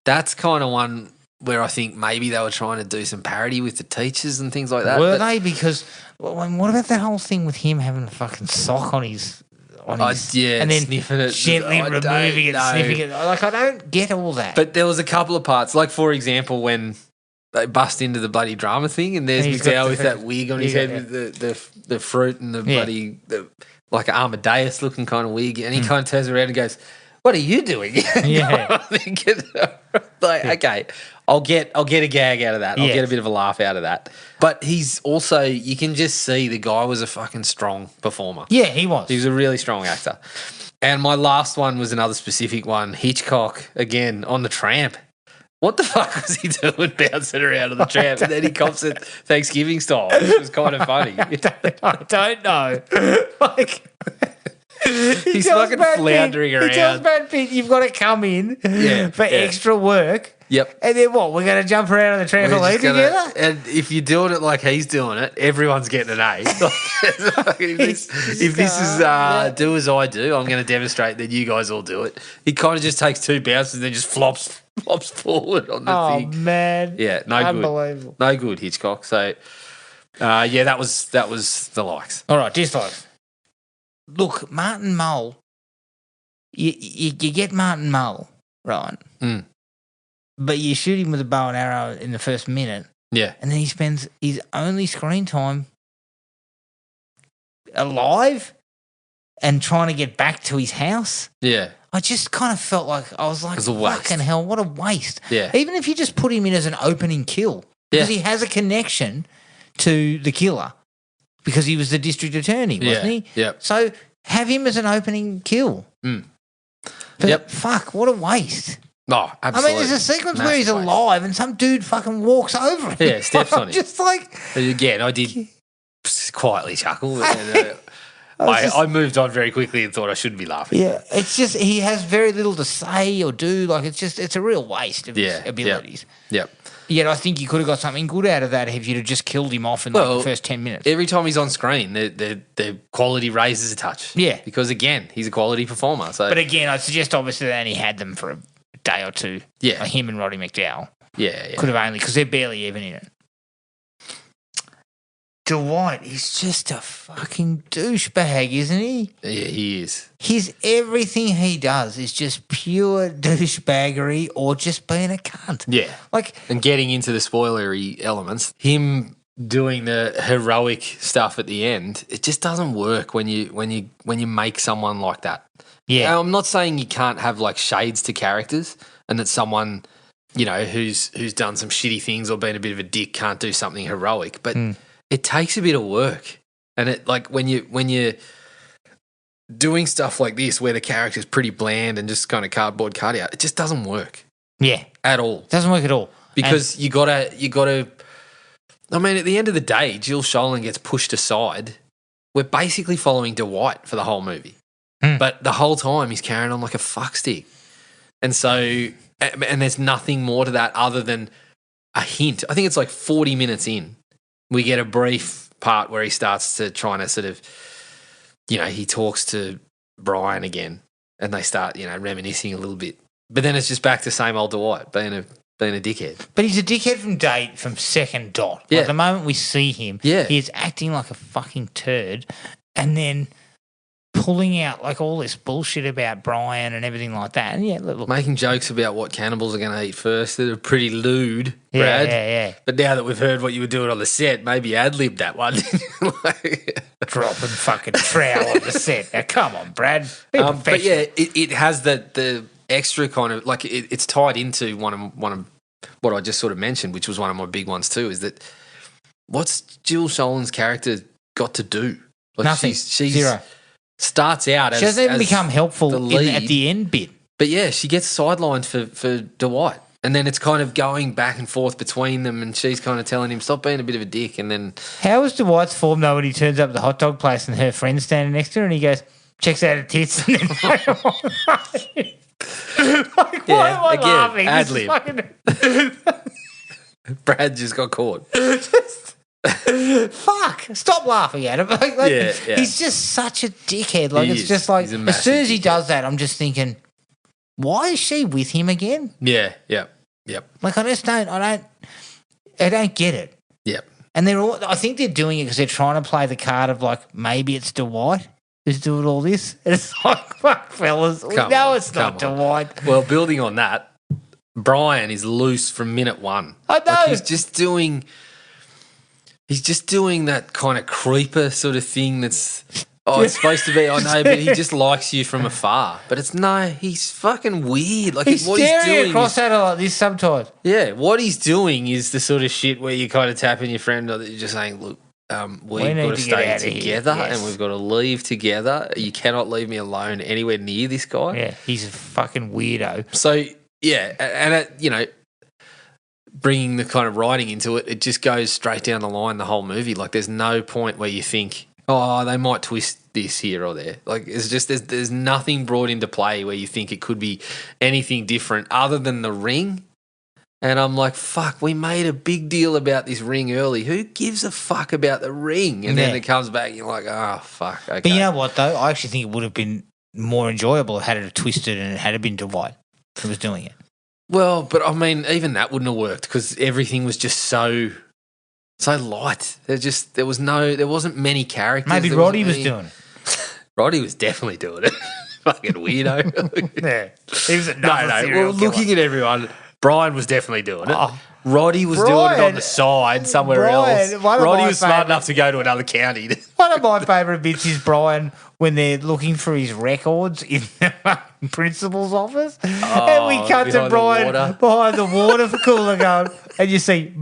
That's kind of one where I think maybe they were trying to do some parody with the teachers and things like that. Were they? Because what about that whole thing with him having a fucking sock on his... and then sniffing it, gently removing it, sniffing it. I don't get all that. But there was a couple of parts, like for example, when they bust into the bloody drama thing, and there's McDowell with that wig on his head with the fruit and the bloody like an Amadeus looking kind of wig, and he kind of turns around and goes, "What are you doing?" I'm thinking, okay, I'll get a gag out of that. I'll get a bit of a laugh out of that. But he's also, you can just see the guy was a fucking strong performer. Yeah, he was. He was a really strong actor. And my last one was another specific one. Hitchcock, again, on the tramp. what the fuck was he doing bouncing around on the tramp? And then he cops it Thanksgiving style, which was kind of funny. I don't know. Like, he's fucking floundering around. He tells Brad Pitt, you've got to come in for extra work. Yep. And then what? We're going to jump around on the trampoline together? And if you're doing it like he's doing it, everyone's getting an A. if this is do as I do, I'm going to demonstrate that you guys all do it. He kind of just takes 2 bounces and then just flops forward on the thing. Oh, man. Yeah, no Unbelievable. good. No good, Hitchcock. So, that was the likes. All right, dislikes. Look, Martin Mull, you get Martin Mull, right? Mm. But you shoot him with a bow and arrow in the first minute. Yeah. And then he spends his only screen time alive and trying to get back to his house. Yeah. I just kind of felt like, I was like, It's a waste. fucking hell, what a waste. Yeah. Even if you just put him in as an opening kill, because he has a connection to the killer because he was the district attorney, wasn't he? Yep. So have him as an opening kill. Mm. But fuck, what a waste. Oh, absolutely. I mean, there's a sequence where he's Massive waste. alive and some dude fucking walks over him. Yeah, steps on him. Just like... Again, I did quietly chuckle. And, I I moved on very quickly and thought I shouldn't be laughing. Yeah, it's just he has very little to say or do. Like, it's a real waste of his abilities. Yep. Yet I think you could have got something good out of that if you'd have just killed him off in the first 10 minutes. Every time he's on screen, the quality raises a touch. Yeah. Because, again, he's a quality performer. So. But again, I'd suggest obviously they only had them for a day or two. Yeah. Like him and Roddy McDowell. Yeah. Could have only, because they're barely even in it. Dwight, he's just a fucking douchebag, isn't he? Yeah, he is. Everything he does is just pure douchebaggery or just being a cunt. Yeah. Like, and getting into the spoilery elements, him doing the heroic stuff at the end, it just doesn't work when you make someone like that. Yeah. I'm not saying you can't have like shades to characters and that someone, who's done some shitty things or been a bit of a dick can't do something heroic, but it takes a bit of work. And it like when you're doing stuff like this where the character's pretty bland and just kind of cardboard cutout, it just doesn't work. Yeah. At all. Doesn't work at all. Because you gotta I mean, at the end of the day, Jill Scholen gets pushed aside. We're basically following Dwight for the whole movie. But the whole time he's carrying on like a fuckstick. And so and there's nothing more to that other than a hint. I think it's like 40 minutes in. We get a brief part where he starts to trying to sort of, he talks to Brian again and they start, reminiscing a little bit. But then it's just back to same old Dwight being a dickhead. But he's a dickhead from second dot. Yeah. Like the moment we see him, he is acting like a fucking turd and then pulling out like all this bullshit about Brian and everything like that. And look. Making jokes about what cannibals are going to eat first that are pretty lewd, Brad. Yeah. But now that we've heard what you were doing on the set, maybe ad-lib that one. Dropping fucking trowel on the set. Now, come on, Brad. But yeah, it has the extra kind of, like it's tied into one of what I just sort of mentioned, which was one of my big ones too, is that what's Jill Scholen's character got to do? Like Nothing. She's Zero. Starts out as she doesn't even become helpful at the end bit. But yeah, she gets sidelined for Dwight. And then it's kind of going back and forth between them and she's kind of telling him, stop being a bit of a dick. And then... How was Dwight's form though when he turns up at the hot dog place and her friend's standing next to her and he goes, checks out her tits and then... like, why am I laughing? Ad-lib. Brad just got caught. Fuck! Stop laughing at him. He's just such a dickhead. Like it's just like as soon as he does that, I'm just thinking, why is she with him again? Yeah. Like I don't get it. Yep. And I think they're doing it because they're trying to play the card of like maybe it's Dwight who's doing all this. And it's like, fuck, fellas, it's not Dwight. Well, building on that, Brian is loose from minute one. I know. Like he's just doing that kind of creeper sort of thing that's, it's supposed to be, I know, but he just likes you from afar. But he's fucking weird. Like he's what staring he's doing across at her like this sometimes. Yeah, what he's doing is the sort of shit where you kind of tapping your friend or that you're just saying, look, we've got to stay together and we've got to leave together. You cannot leave me alone anywhere near this guy. Yeah, he's a fucking weirdo. So, yeah, and bringing the kind of writing into it, it just goes straight down the line the whole movie. Like there's no point where you think, oh, they might twist this here or there. Like it's just there's nothing brought into play where you think it could be anything different other than the ring. And I'm like, fuck, we made a big deal about this ring early. Who gives a fuck about the ring? And then it comes back and you're like, oh, fuck, okay. But you know what, though? I actually think it would have been more enjoyable had it twisted and it had been Dwight who was doing it. Well, but I mean, even that wouldn't have worked because everything was just so light. There wasn't many characters. Maybe Roddy was doing it. Roddy was definitely doing it. Fucking weirdo. Yeah. He was another serial killer. Looking at everyone, Brian was definitely doing it. Roddy was doing it on the side somewhere else. Roddy was smart enough to go to another county. One of my favourite bits is Brian when they're looking for his records in the principal's office. And we cut to Brian behind the water cooler going, and you see,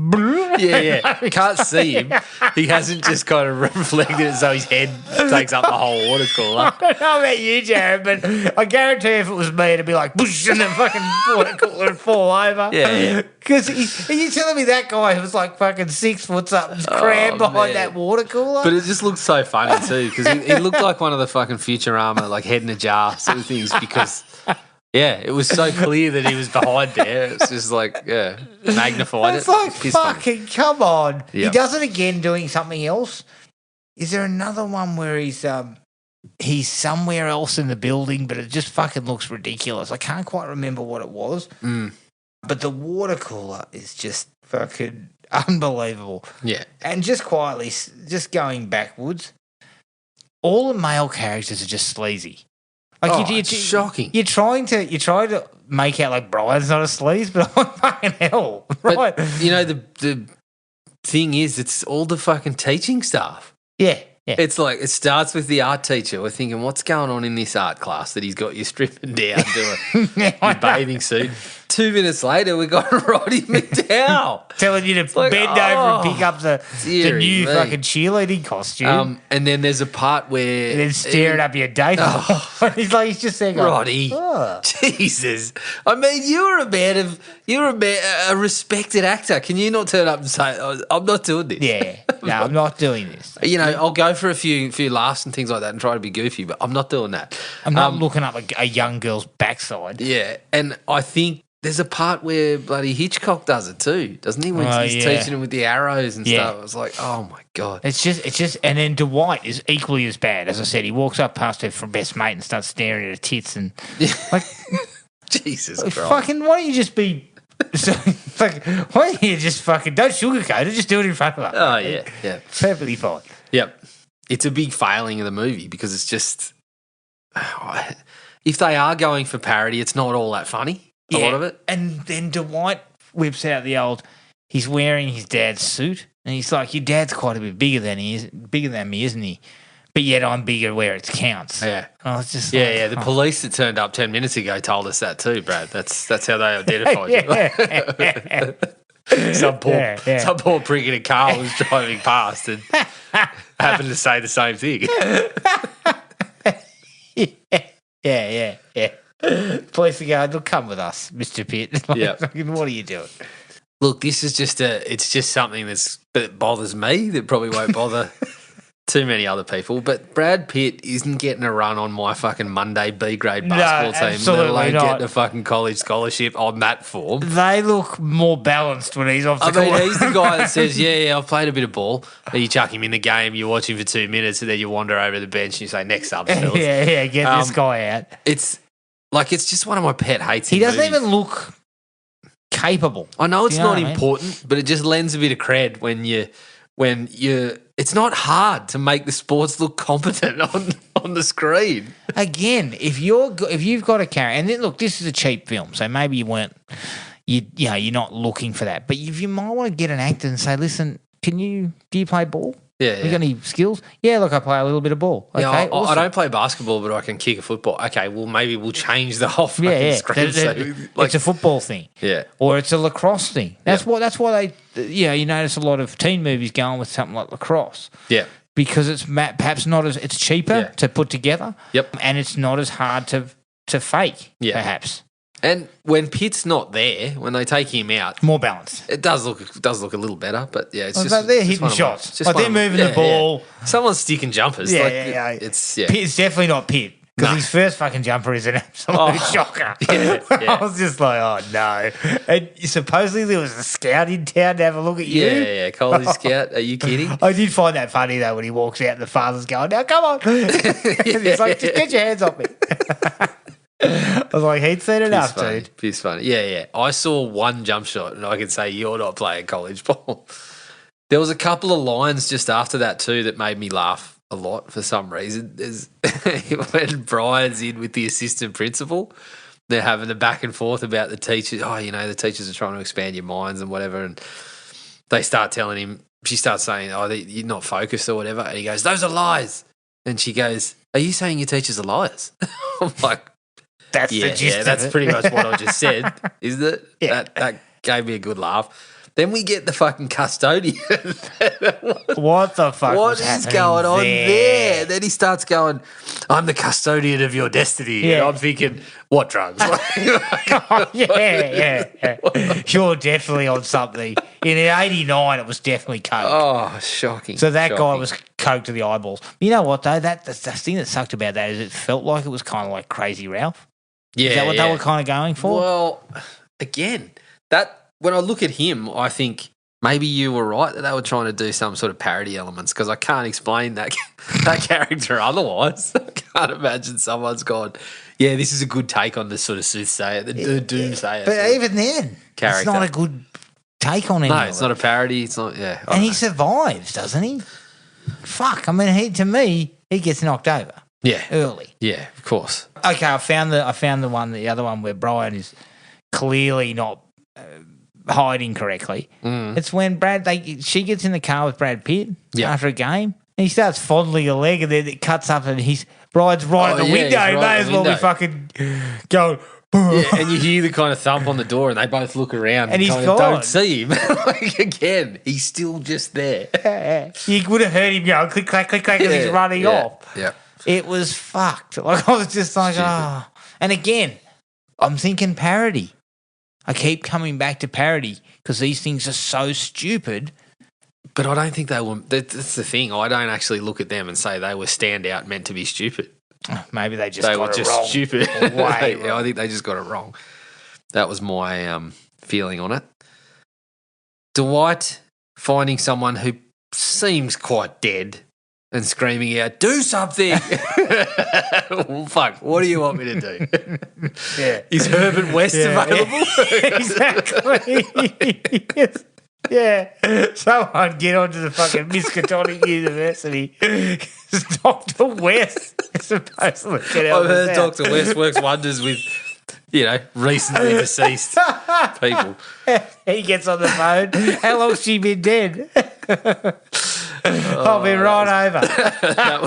yeah. You can't see him. He hasn't just kind of reflected it so his head takes up the whole water cooler. I don't know about you, Jared, but I guarantee if it was me, it'd be like, boosh, and the fucking water cooler would fall over. Yeah. Because are you telling me that guy who was like fucking 6 foot up and crammed behind that water cooler? But it just looked so funny too because he looked like one of the fucking Futurama, like head in a jar sort of things because, yeah, it was so clear that he was behind there. It's just like, yeah, magnified it's it. Like, Piss fucking funny. Come on. Yep. He does it again doing something else. Is there another one where he's somewhere else in the building, but it just fucking looks ridiculous? I can't quite remember what it was. But the water cooler is just fucking unbelievable. Yeah. And just quietly, just going backwards, all the male characters are just sleazy. Like it's shocking. You're trying to make out like Brian's not a sleaze, but I'm fucking hell. Right. But, you know, the thing is, it's all the fucking teaching staff. Yeah. It's like, it starts with the art teacher. We're thinking, what's going on in this art class that he's got you stripping down to a bathing suit? 2 minutes later, we got Roddy McDowell. Telling you to bend over and pick up the new fucking cheerleading costume. And then there's a part where... And then staring up your date. He's just saying... Roddy. Jesus. I mean, you're a respected actor. Can you not turn up and say, I'm not doing this? Yeah. No, I'm not doing this. You know, I'll go for a few laughs and things like that and try to be goofy, but I'm not doing that. I'm not looking up a young girl's backside. Yeah, and I think there's a part where bloody Hitchcock does it too, doesn't he? When he's teaching him with the arrows and stuff. I was like, oh my God. It's just, and then Dwight is equally as bad. As I said, he walks up past her from best mate and starts staring at her tits and like, Jesus Christ. Fucking, why don't you just be... why don't you just fucking don't sugarcoat it, just do it in front of her. Oh yeah. Perfectly fine. Yep. It's a big failing of the movie because it's just if they are going for parody, it's not all that funny. A lot of it. And then Dwight whips out the old he's wearing his dad's suit and he's like, your dad's quite a bit bigger than me, isn't he? But yet I'm bigger where it counts. Yeah. I was just the police that turned up 10 minutes ago told us that too, Brad. That's how they identified you. Some poor prick in a car was driving past and happened to say the same thing. Yeah. Police are going, look, come with us, Mr. Pitt. What are you doing? Look, this is it's just something that bothers me that probably won't bother too many other people, but Brad Pitt isn't getting a run on my fucking Monday B-grade basketball team, let alone getting a fucking college scholarship on that form. They look more balanced when he's off the court. I mean, he's the guy that says, yeah, I've played a bit of ball. And you chuck him in the game, you watch him for 2 minutes, and then you wander over the bench and you say, next up, fellas. Get this guy out. It's just one of my pet hates. He doesn't even look capable. I know it's not important, but it just lends a bit of cred when you it's not hard to make the sports look competent on the screen. Again, if you've got a character, and then look, this is a cheap film, so maybe you're not looking for that. But if you might want to get an actor and say, listen, do you play ball? Yeah. You got any skills? Yeah, look, I play a little bit of ball. Okay, yeah, awesome. I don't play basketball, but I can kick a football. Okay, well, maybe we'll change the whole fucking screen. It's a football thing. Yeah. Or it's a lacrosse thing. That's why they, you notice a lot of teen movies going with something like lacrosse. Yeah. Because it's perhaps not as, it's cheaper to put together. Yep. And it's not as hard to fake, yeah. perhaps. And when Pitt's not there, when they take him out, more balanced. It does look a little better, but yeah, it's they're hitting shots. Like they're moving the ball. Yeah. Someone's sticking jumpers. It's Pitt's definitely not Pitt. Because his first fucking jumper is an absolute shocker. Yeah. I was just like, oh no. And supposedly there was a scout in town to have a look at you. Yeah, Coley Scout. Are you kidding? I did find that funny though when he walks out and the father's going, now come on. And he's like, just get your hands off me. I was like, he'd seen enough, dude. It's funny. Yeah. I saw one jump shot and I can say you're not playing college ball. There was a couple of lines just after that too that made me laugh a lot for some reason. There's when Brian's in with the assistant principal, they're having a back and forth about the teachers. Oh, the teachers are trying to expand your minds and whatever. And they start telling him, she starts saying, oh, you're not focused or whatever. And he goes, those are lies. And she goes, are you saying your teachers are liars? I'm like, that's the gist. Yeah, that's pretty much what I just said, isn't it? Yeah. That gave me a good laugh. Then we get the fucking custodian. What the fuck? What is going on there? Then he starts going, I'm the custodian of your destiny. Yeah. And I'm thinking, what drugs? Yeah. You're definitely on something. In 89, it was definitely coke. Oh, shocking. So that guy was coke to the eyeballs. You know what, though? The thing that sucked about that is it felt like it was kind of like Crazy Ralph. Yeah. Is that what they were kind of going for? Well, again, when I look at him, I think maybe you were right that they were trying to do some sort of parody elements because I can't explain that character otherwise. I can't imagine someone's gone, yeah, this is a good take on the sort of soothsayer, the doomsayer. But even then, character. It's not a good take on him. No, it's not a parody. It's not, yeah. And he survives, doesn't he? Fuck, I mean, to me, he gets knocked over. Yeah. Early. Yeah, of course. Okay, I found the other one where Brian is clearly not hiding correctly. It's when she gets in the car with Brad Pitt after a game and he starts fondling a leg and then it cuts up and Brian's right at the window. He may as well be fucking going. Yeah, and you hear the kind of thump on the door and they both look around and he's kind of don't see him. Like, again, he's still just there. You would have heard him go click, clack, click, clack as he's running off. Yeah. It was fucked. Like, I was just like, And again, I'm thinking parody. I keep coming back to parody because these things are so stupid. But I don't think they were. That's the thing. I don't actually look at them and say they were standout meant to be stupid. Maybe they just were just wrong. Stupid. Wrong. I think they just got it wrong. That was my feeling on it. Dwight finding someone who seems quite dead and screaming out, "Do something!" Well, fuck, what do you want me to do? Yeah. Is Herbert West available? Exactly. Yeah. Someone get onto the fucking Miskatonic University. Dr. West is supposed to get out. I've heard Dr. West works wonders with, recently deceased people. He gets on the phone. How long's she been dead? I'll be right over. That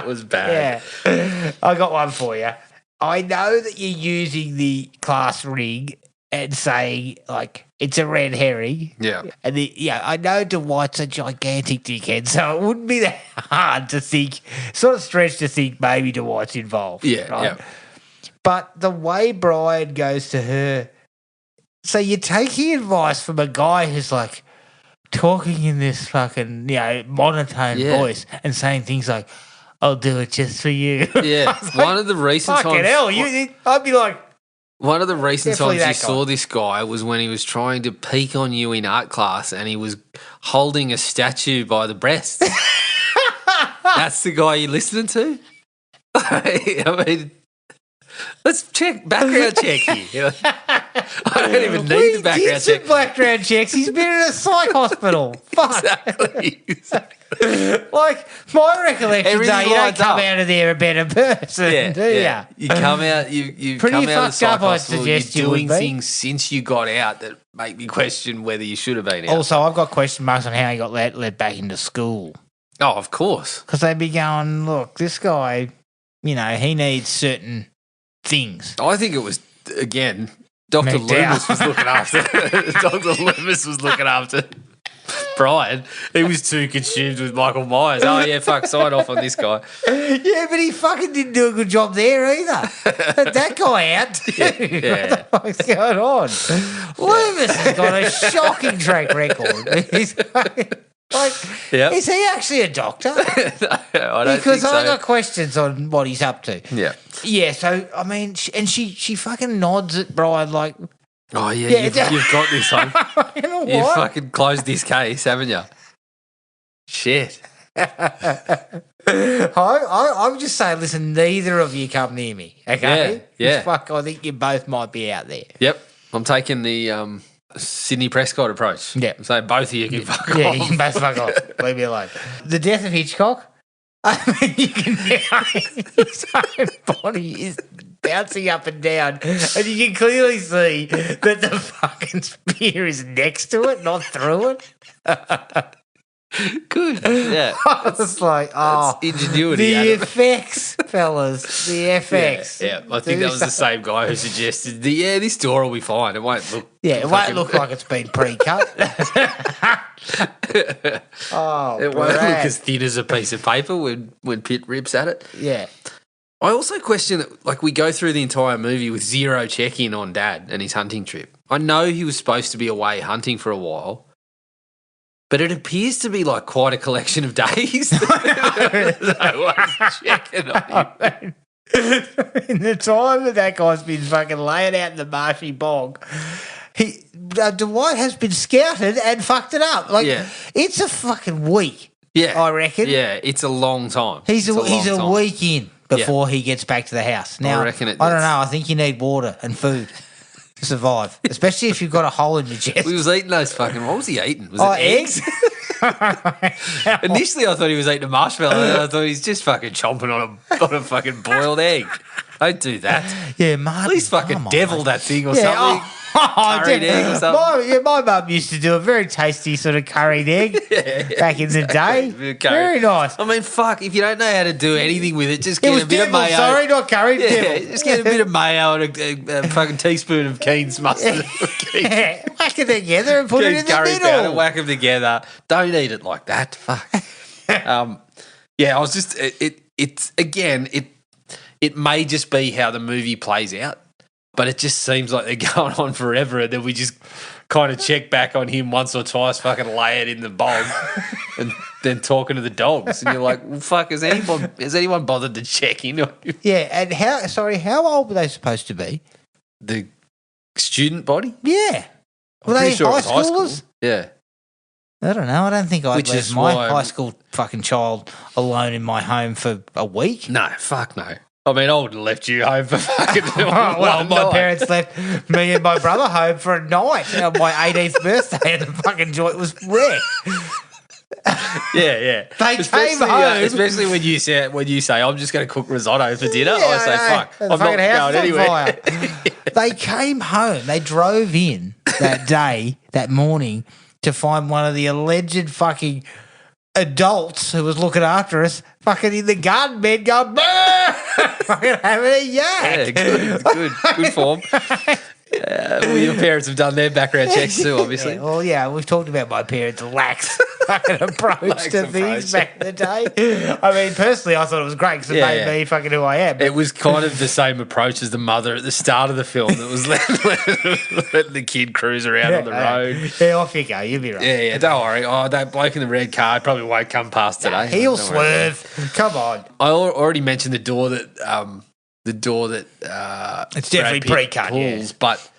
was bad. Yeah. I got one for you. I know that you're using the class ring and saying, like, it's a red herring. Yeah. And I know Dwight's a gigantic dickhead, so it wouldn't be that hard to think, sort of stretch to think maybe Dwight's involved. Yeah, right? Yeah. But the way Brian goes to her, so you're taking advice from a guy who's like talking in this fucking, monotone voice and saying things like, I'll do it just for you. Yeah. One of the recent times. Fucking hell, I'd be like, one of the recent times you saw this guy was when he was trying to peek on you in art class and he was holding a statue by the breast. That's the guy you're listening to? I mean, let's background check here. I don't even need the background check. Background checks. He's been in a psych hospital. Fuck. Exactly. Like, my recollections are you don't come out of there a better person, do you? You come out, you Pretty come out of the psych fucked up, I'd hospital, suggest you're you would doing be. things since you got out that make me question whether you should have been out. Also, I've got question marks on how he got let back into school. Oh, of course. Because they'd be going, look, this guy, he needs certain things. I think it was, again, Dr. Loomis was looking after. Dr. Loomis was looking after Brian, he was too consumed with Michael Myers. Oh, yeah, fuck, sign off on this guy. Yeah, but he fucking didn't do a good job there either. Let that guy out too. Yeah. What the fuck's going on? Loomis has got a shocking track record. He's fucking, Yep. is he actually a doctor? I don't Because think so. I got questions on what he's up to. Yeah. Yeah, so, I mean, she fucking nods at Brian like, Oh, yeah, you've got this, son. you know You've what? fucking closed this case, haven't you? Shit. I'm just saying, listen, neither of you come near me, okay? Yeah. Fuck, I think you both might be out there. Yep. I'm taking the Sidney Prescott approach. Yeah. I'm saying both of you can fuck off. Yeah, you can both fuck off. Leave me alone. The death of Hitchcock, I mean, you can his whole body is bouncing up and down, and you can clearly see that the fucking spear is next to it, not through it. Good. Yeah. I was like, oh, ingenuity. the Adam. effects, fellas, the FX. Yeah, I think that was the same guy who suggested, this door will be fine. It won't look. Yeah, it won't look like it's been pre-cut. Oh, it won't Brad. look as thin as a piece of paper when Pitt rips at it. Yeah. I also question that, like, we go through the entire movie with zero check-in on Dad and his hunting trip. I know he was supposed to be away hunting for a while, but it appears to be like quite a collection of days. No one's checking on him. In the time that guy's been fucking laying out in the marshy bog, Dwight has been scouted and fucked it up. Like, it's a fucking week. Yeah, I reckon. Yeah, it's a long time. He's a time. week in before he gets back to the house. Now, I reckon I don't know. I think you need water and food to survive, especially if you've got a hole in your chest. We was eating those fucking. What was he eating? Was Oh, it eggs? Initially, I thought he was eating a marshmallow. And I thought he's just fucking chomping on a fucking boiled egg. Don't do that. Yeah, Martin. At least fucking devil that thing or something. Curried egg or something. My mum used to do a very tasty sort of curried egg back in the day. Very nice. I mean, fuck, if you don't know how to do anything with it, just get a bit of mayo. Sorry, not curried. Yeah, just get a bit of mayo and a fucking teaspoon of Keen's mustard. Yeah, whack it together and put it in the middle. Powder, whack them together. Don't eat it like that. Fuck. I was just it may just be how the movie plays out. But it just seems like they're going on forever, and then we just kind of check back on him once or twice, fucking lay it in the bog, and then talking to the dogs. And you're like, well, fuck, has anyone bothered to check in on him? Yeah, and how old were they supposed to be? The student body? Yeah. Were I'm they pretty sure it high was high schoolers? school. Yeah. I don't know. I don't think I'd Which leave is my why- high school fucking child alone in my home for a week. No, fuck no. I mean, I would have left you home for fucking Well, my parents left me and my brother home for a night on my 18th birthday, and the fucking joint was wrecked. Yeah. They came home. Especially when you say I'm just going to cook risotto for dinner. Yeah, I say, fuck, the I'm not fucking house going is on anywhere. fire. They came home. They drove in that morning, to find one of the alleged fucking adults who was looking after us fucking in the garden bed going, "Brr!" fucking having a yak. Yeah, good form. Well, your parents have done their background checks too, obviously. Yeah, well, yeah, we've talked about my parents' lax fucking approach to things back in the day. I mean, personally, I thought it was great because it made me fucking who I am. It was kind of the same approach as the mother at the start of the film that was letting the kid cruise around on the road. Yeah, off you go. You'll be right. Yeah, don't worry. Oh, that bloke in the red car probably won't come past today. He'll Don't worry. swerve. Come on. I already mentioned the door that it's definitely Brad Pitt pre-cut, pulls, but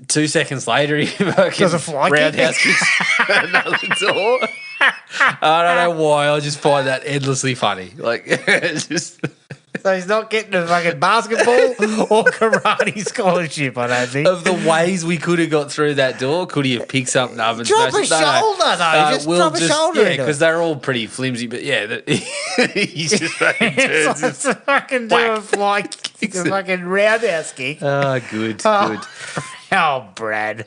2 seconds later he fucking Does a fly kick? roundhouse kicks another door. I don't know why. I just find that endlessly funny. Like, it's just. So he's not getting a fucking basketball or karate scholarship, I don't think. Of the ways we could have got through that door, could he have picked something up and Drop smashed a it? No, shoulder, though. Just drop a shoulder Yeah, into because it. they're all pretty flimsy. But yeah, he's just fucking turns. It's like fucking do a fly kick, a fucking roundhouse kick. Oh, good. Oh, Brad.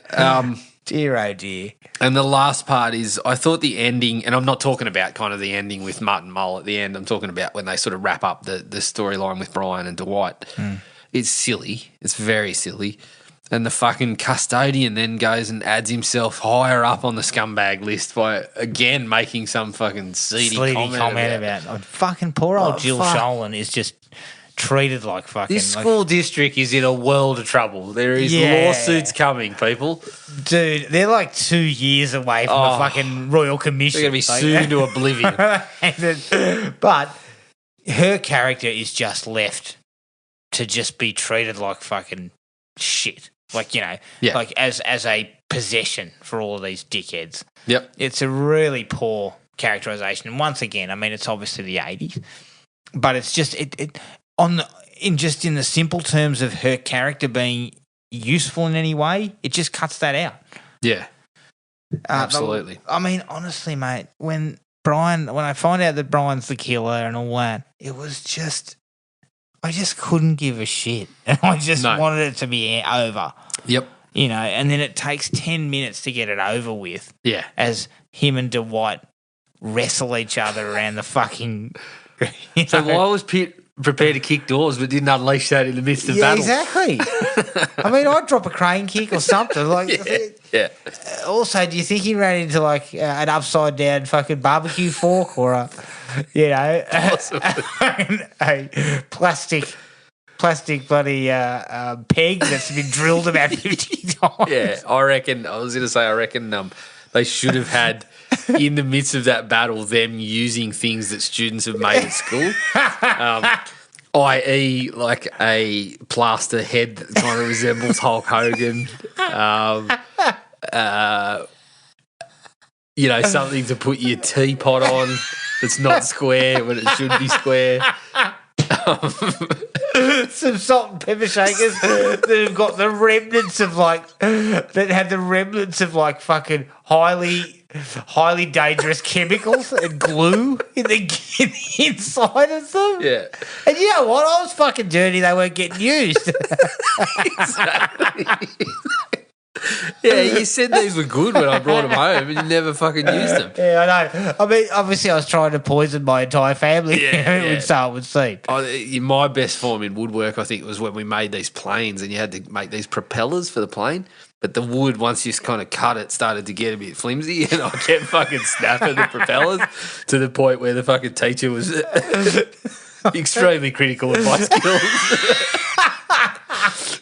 Dear, oh dear. And the last part is, I thought the ending, and I'm not talking about kind of the ending with Mutt and Mull at the end. I'm talking about when they sort of wrap up the storyline with Brian and Dwight. It's silly. It's very silly. And the fucking custodian then goes and adds himself higher up on the scumbag list by, again, making some fucking seedy comment about fucking poor old Jill Sholin is just treated like fucking... This school district is in a world of trouble. There is lawsuits coming, people. Dude, they're like 2 years away from a fucking royal commission. They're going to be sued into oblivion. But her character is just left to just be treated like fucking shit. Like, you know, like as a possession for all of these dickheads. Yep. It's a really poor characterization. And once again, I mean, it's obviously the 80s, but it's just in the simple terms of her character being useful in any way, it just cuts that out. Yeah. Absolutely. I mean, honestly, mate, when I find out that Brian's the killer and all that, it was just, I just couldn't give a shit. And I just wanted it to be over. Yep. You know, and then it takes 10 minutes to get it over with. Yeah. As him and Dwight wrestle each other around the fucking... So why was Pitt prepared to kick doors but didn't unleash that in the midst of battle? Exactly. I mean, I'd drop a crane kick or something. Also, do you think he ran into like an upside down fucking barbecue fork or a plastic bloody peg that's been drilled about 50 times? Yeah, I reckon they should have had in the midst of that battle them using things that students have made at school. I.e. like a plaster head that kind of resembles Hulk Hogan. You know, something to put your teapot on that's not square when it should be square. Some salt and pepper shakers that have got the remnants of fucking highly dangerous chemicals and glue in the inside of them. Yeah. And you know what? I was fucking dirty. They weren't getting used. Exactly. Yeah, you said these were good when I brought them home and you never fucking used them. Yeah, I know. I mean, obviously I was trying to poison my entire family. So it would seem. My best form in woodwork, I think, was when we made these planes and you had to make these propellers for the plane. But the wood, once you kind of cut it, started to get a bit flimsy and I kept fucking snapping the propellers to the point where the fucking teacher was extremely critical of my skills.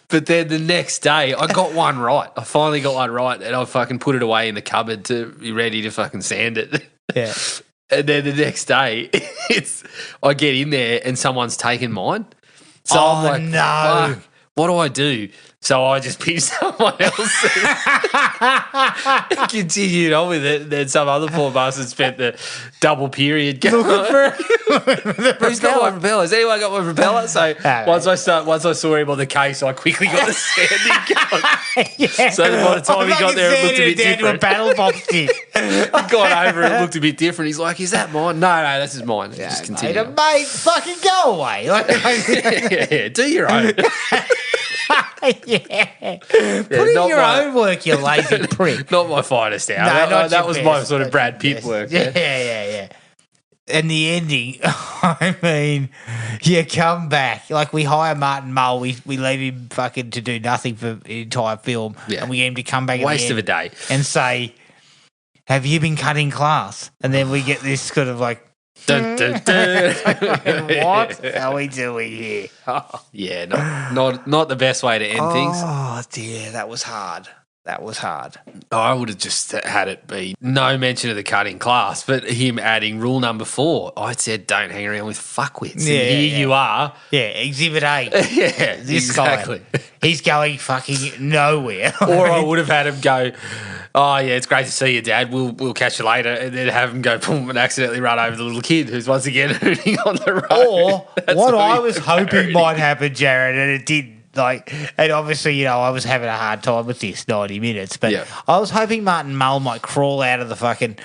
But then the next day, I got one right. I finally got one right and I fucking put it away in the cupboard to be ready to fucking sand it. Yeah. And then the next day, I get in there and someone's taken mine. So I'm like, no. Fuck, what do I do? So I just pinched someone else and continued on with it. And then some other poor bastard spent the double period going, who's got my propeller? Has anyone got my propeller? So once I saw him on the case, I quickly got the sanding going. So by the time he got there, it looked a bit different. To a battle box stick. He got over it, looked a bit different. He's like, "Is that mine?" No, this is mine. Yeah, just continue. Mate, fucking go away. Yeah, do your own. Put in your own work, you lazy prick. Not my finest hour. That was my sort of Brad Pitt work. Yeah. And the ending, I mean, you come back. Like, we hire Martin Mull, we leave him fucking to do nothing for the entire film, and we get him to come back Waste of a day. And say, have you been cutting class? And then we get this sort of like, dun, dun, dun. what are we doing here? Yeah, not the best way to end things. Oh, dear, that was hard. I would have just had it be no mention of the cutting class, but him adding rule number 4. I said don't hang around with fuckwits. Yeah, and here you are. Yeah, Exhibit A. Yeah, this exactly. guy. He's going fucking nowhere. Or I would have had him go, oh, yeah, it's great to see you, Dad. We'll catch you later. And then have him go, boom, and accidentally run over the little kid who's once again hooting on the road. Or what I was hoping might happen, Jared, and it didn't. Like, and obviously, you know, I was having a hard time with this 90 minutes, but I was hoping Martin Mull might crawl out of the fucking,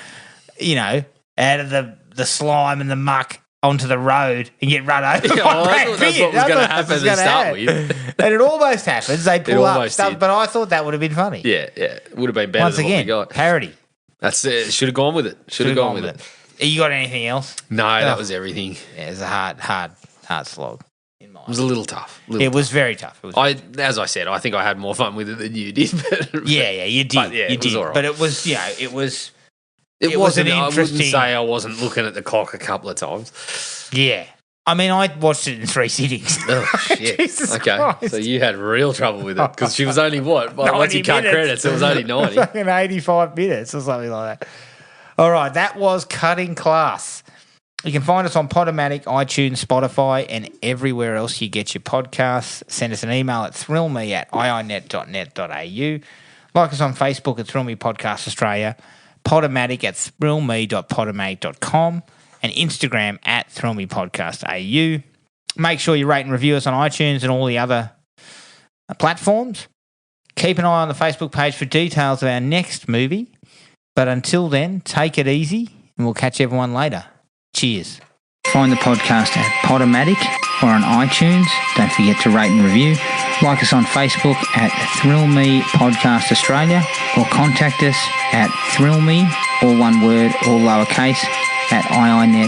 you know, out of the slime and the muck onto the road and get run over. That's what was going to happen to start with. And it almost happens. They pull up stuff, but I thought that would have been funny. Yeah. It would have been better Once than again, what we got. Parody. That's it. Should have gone with it. Should have gone with it. You got anything else? No, that was everything. Yeah, it's a hard slog, in my nice. It was a little tough. It was very tough. As I said, I think I had more fun with it than you did. Yeah, you did. But yeah, you it was did. all right. But it was, it was. It wasn't wasn't. I interesting. wouldn't say I wasn't looking at the clock a couple of times. Yeah. I mean, I watched it in 3 sittings. Oh, shit. Jesus okay. Christ. So you had real trouble with it because she was only what? Well, once you cut credits, it was only 90. Fucking 85 minutes or something like that. All right. That was Cutting Class. You can find us on Podomatic, iTunes, Spotify, and everywhere else you get your podcasts. Send us an email at thrillme@iinet.net.au. Like us on Facebook at Thrill Me Podcast Australia, Podomatic at thrillme.podomatic.com, and Instagram at thrillmepodcastau. Make sure you rate and review us on iTunes and all the other platforms. Keep an eye on the Facebook page for details of our next movie. But until then, take it easy, and we'll catch everyone later. Cheers. Find the podcast at Podomatic or on iTunes. Don't forget to rate and review. Like us on Facebook at Thrill Me Podcast Australia, or contact us at thrillme, all one word, all lowercase, at iinet.net.au.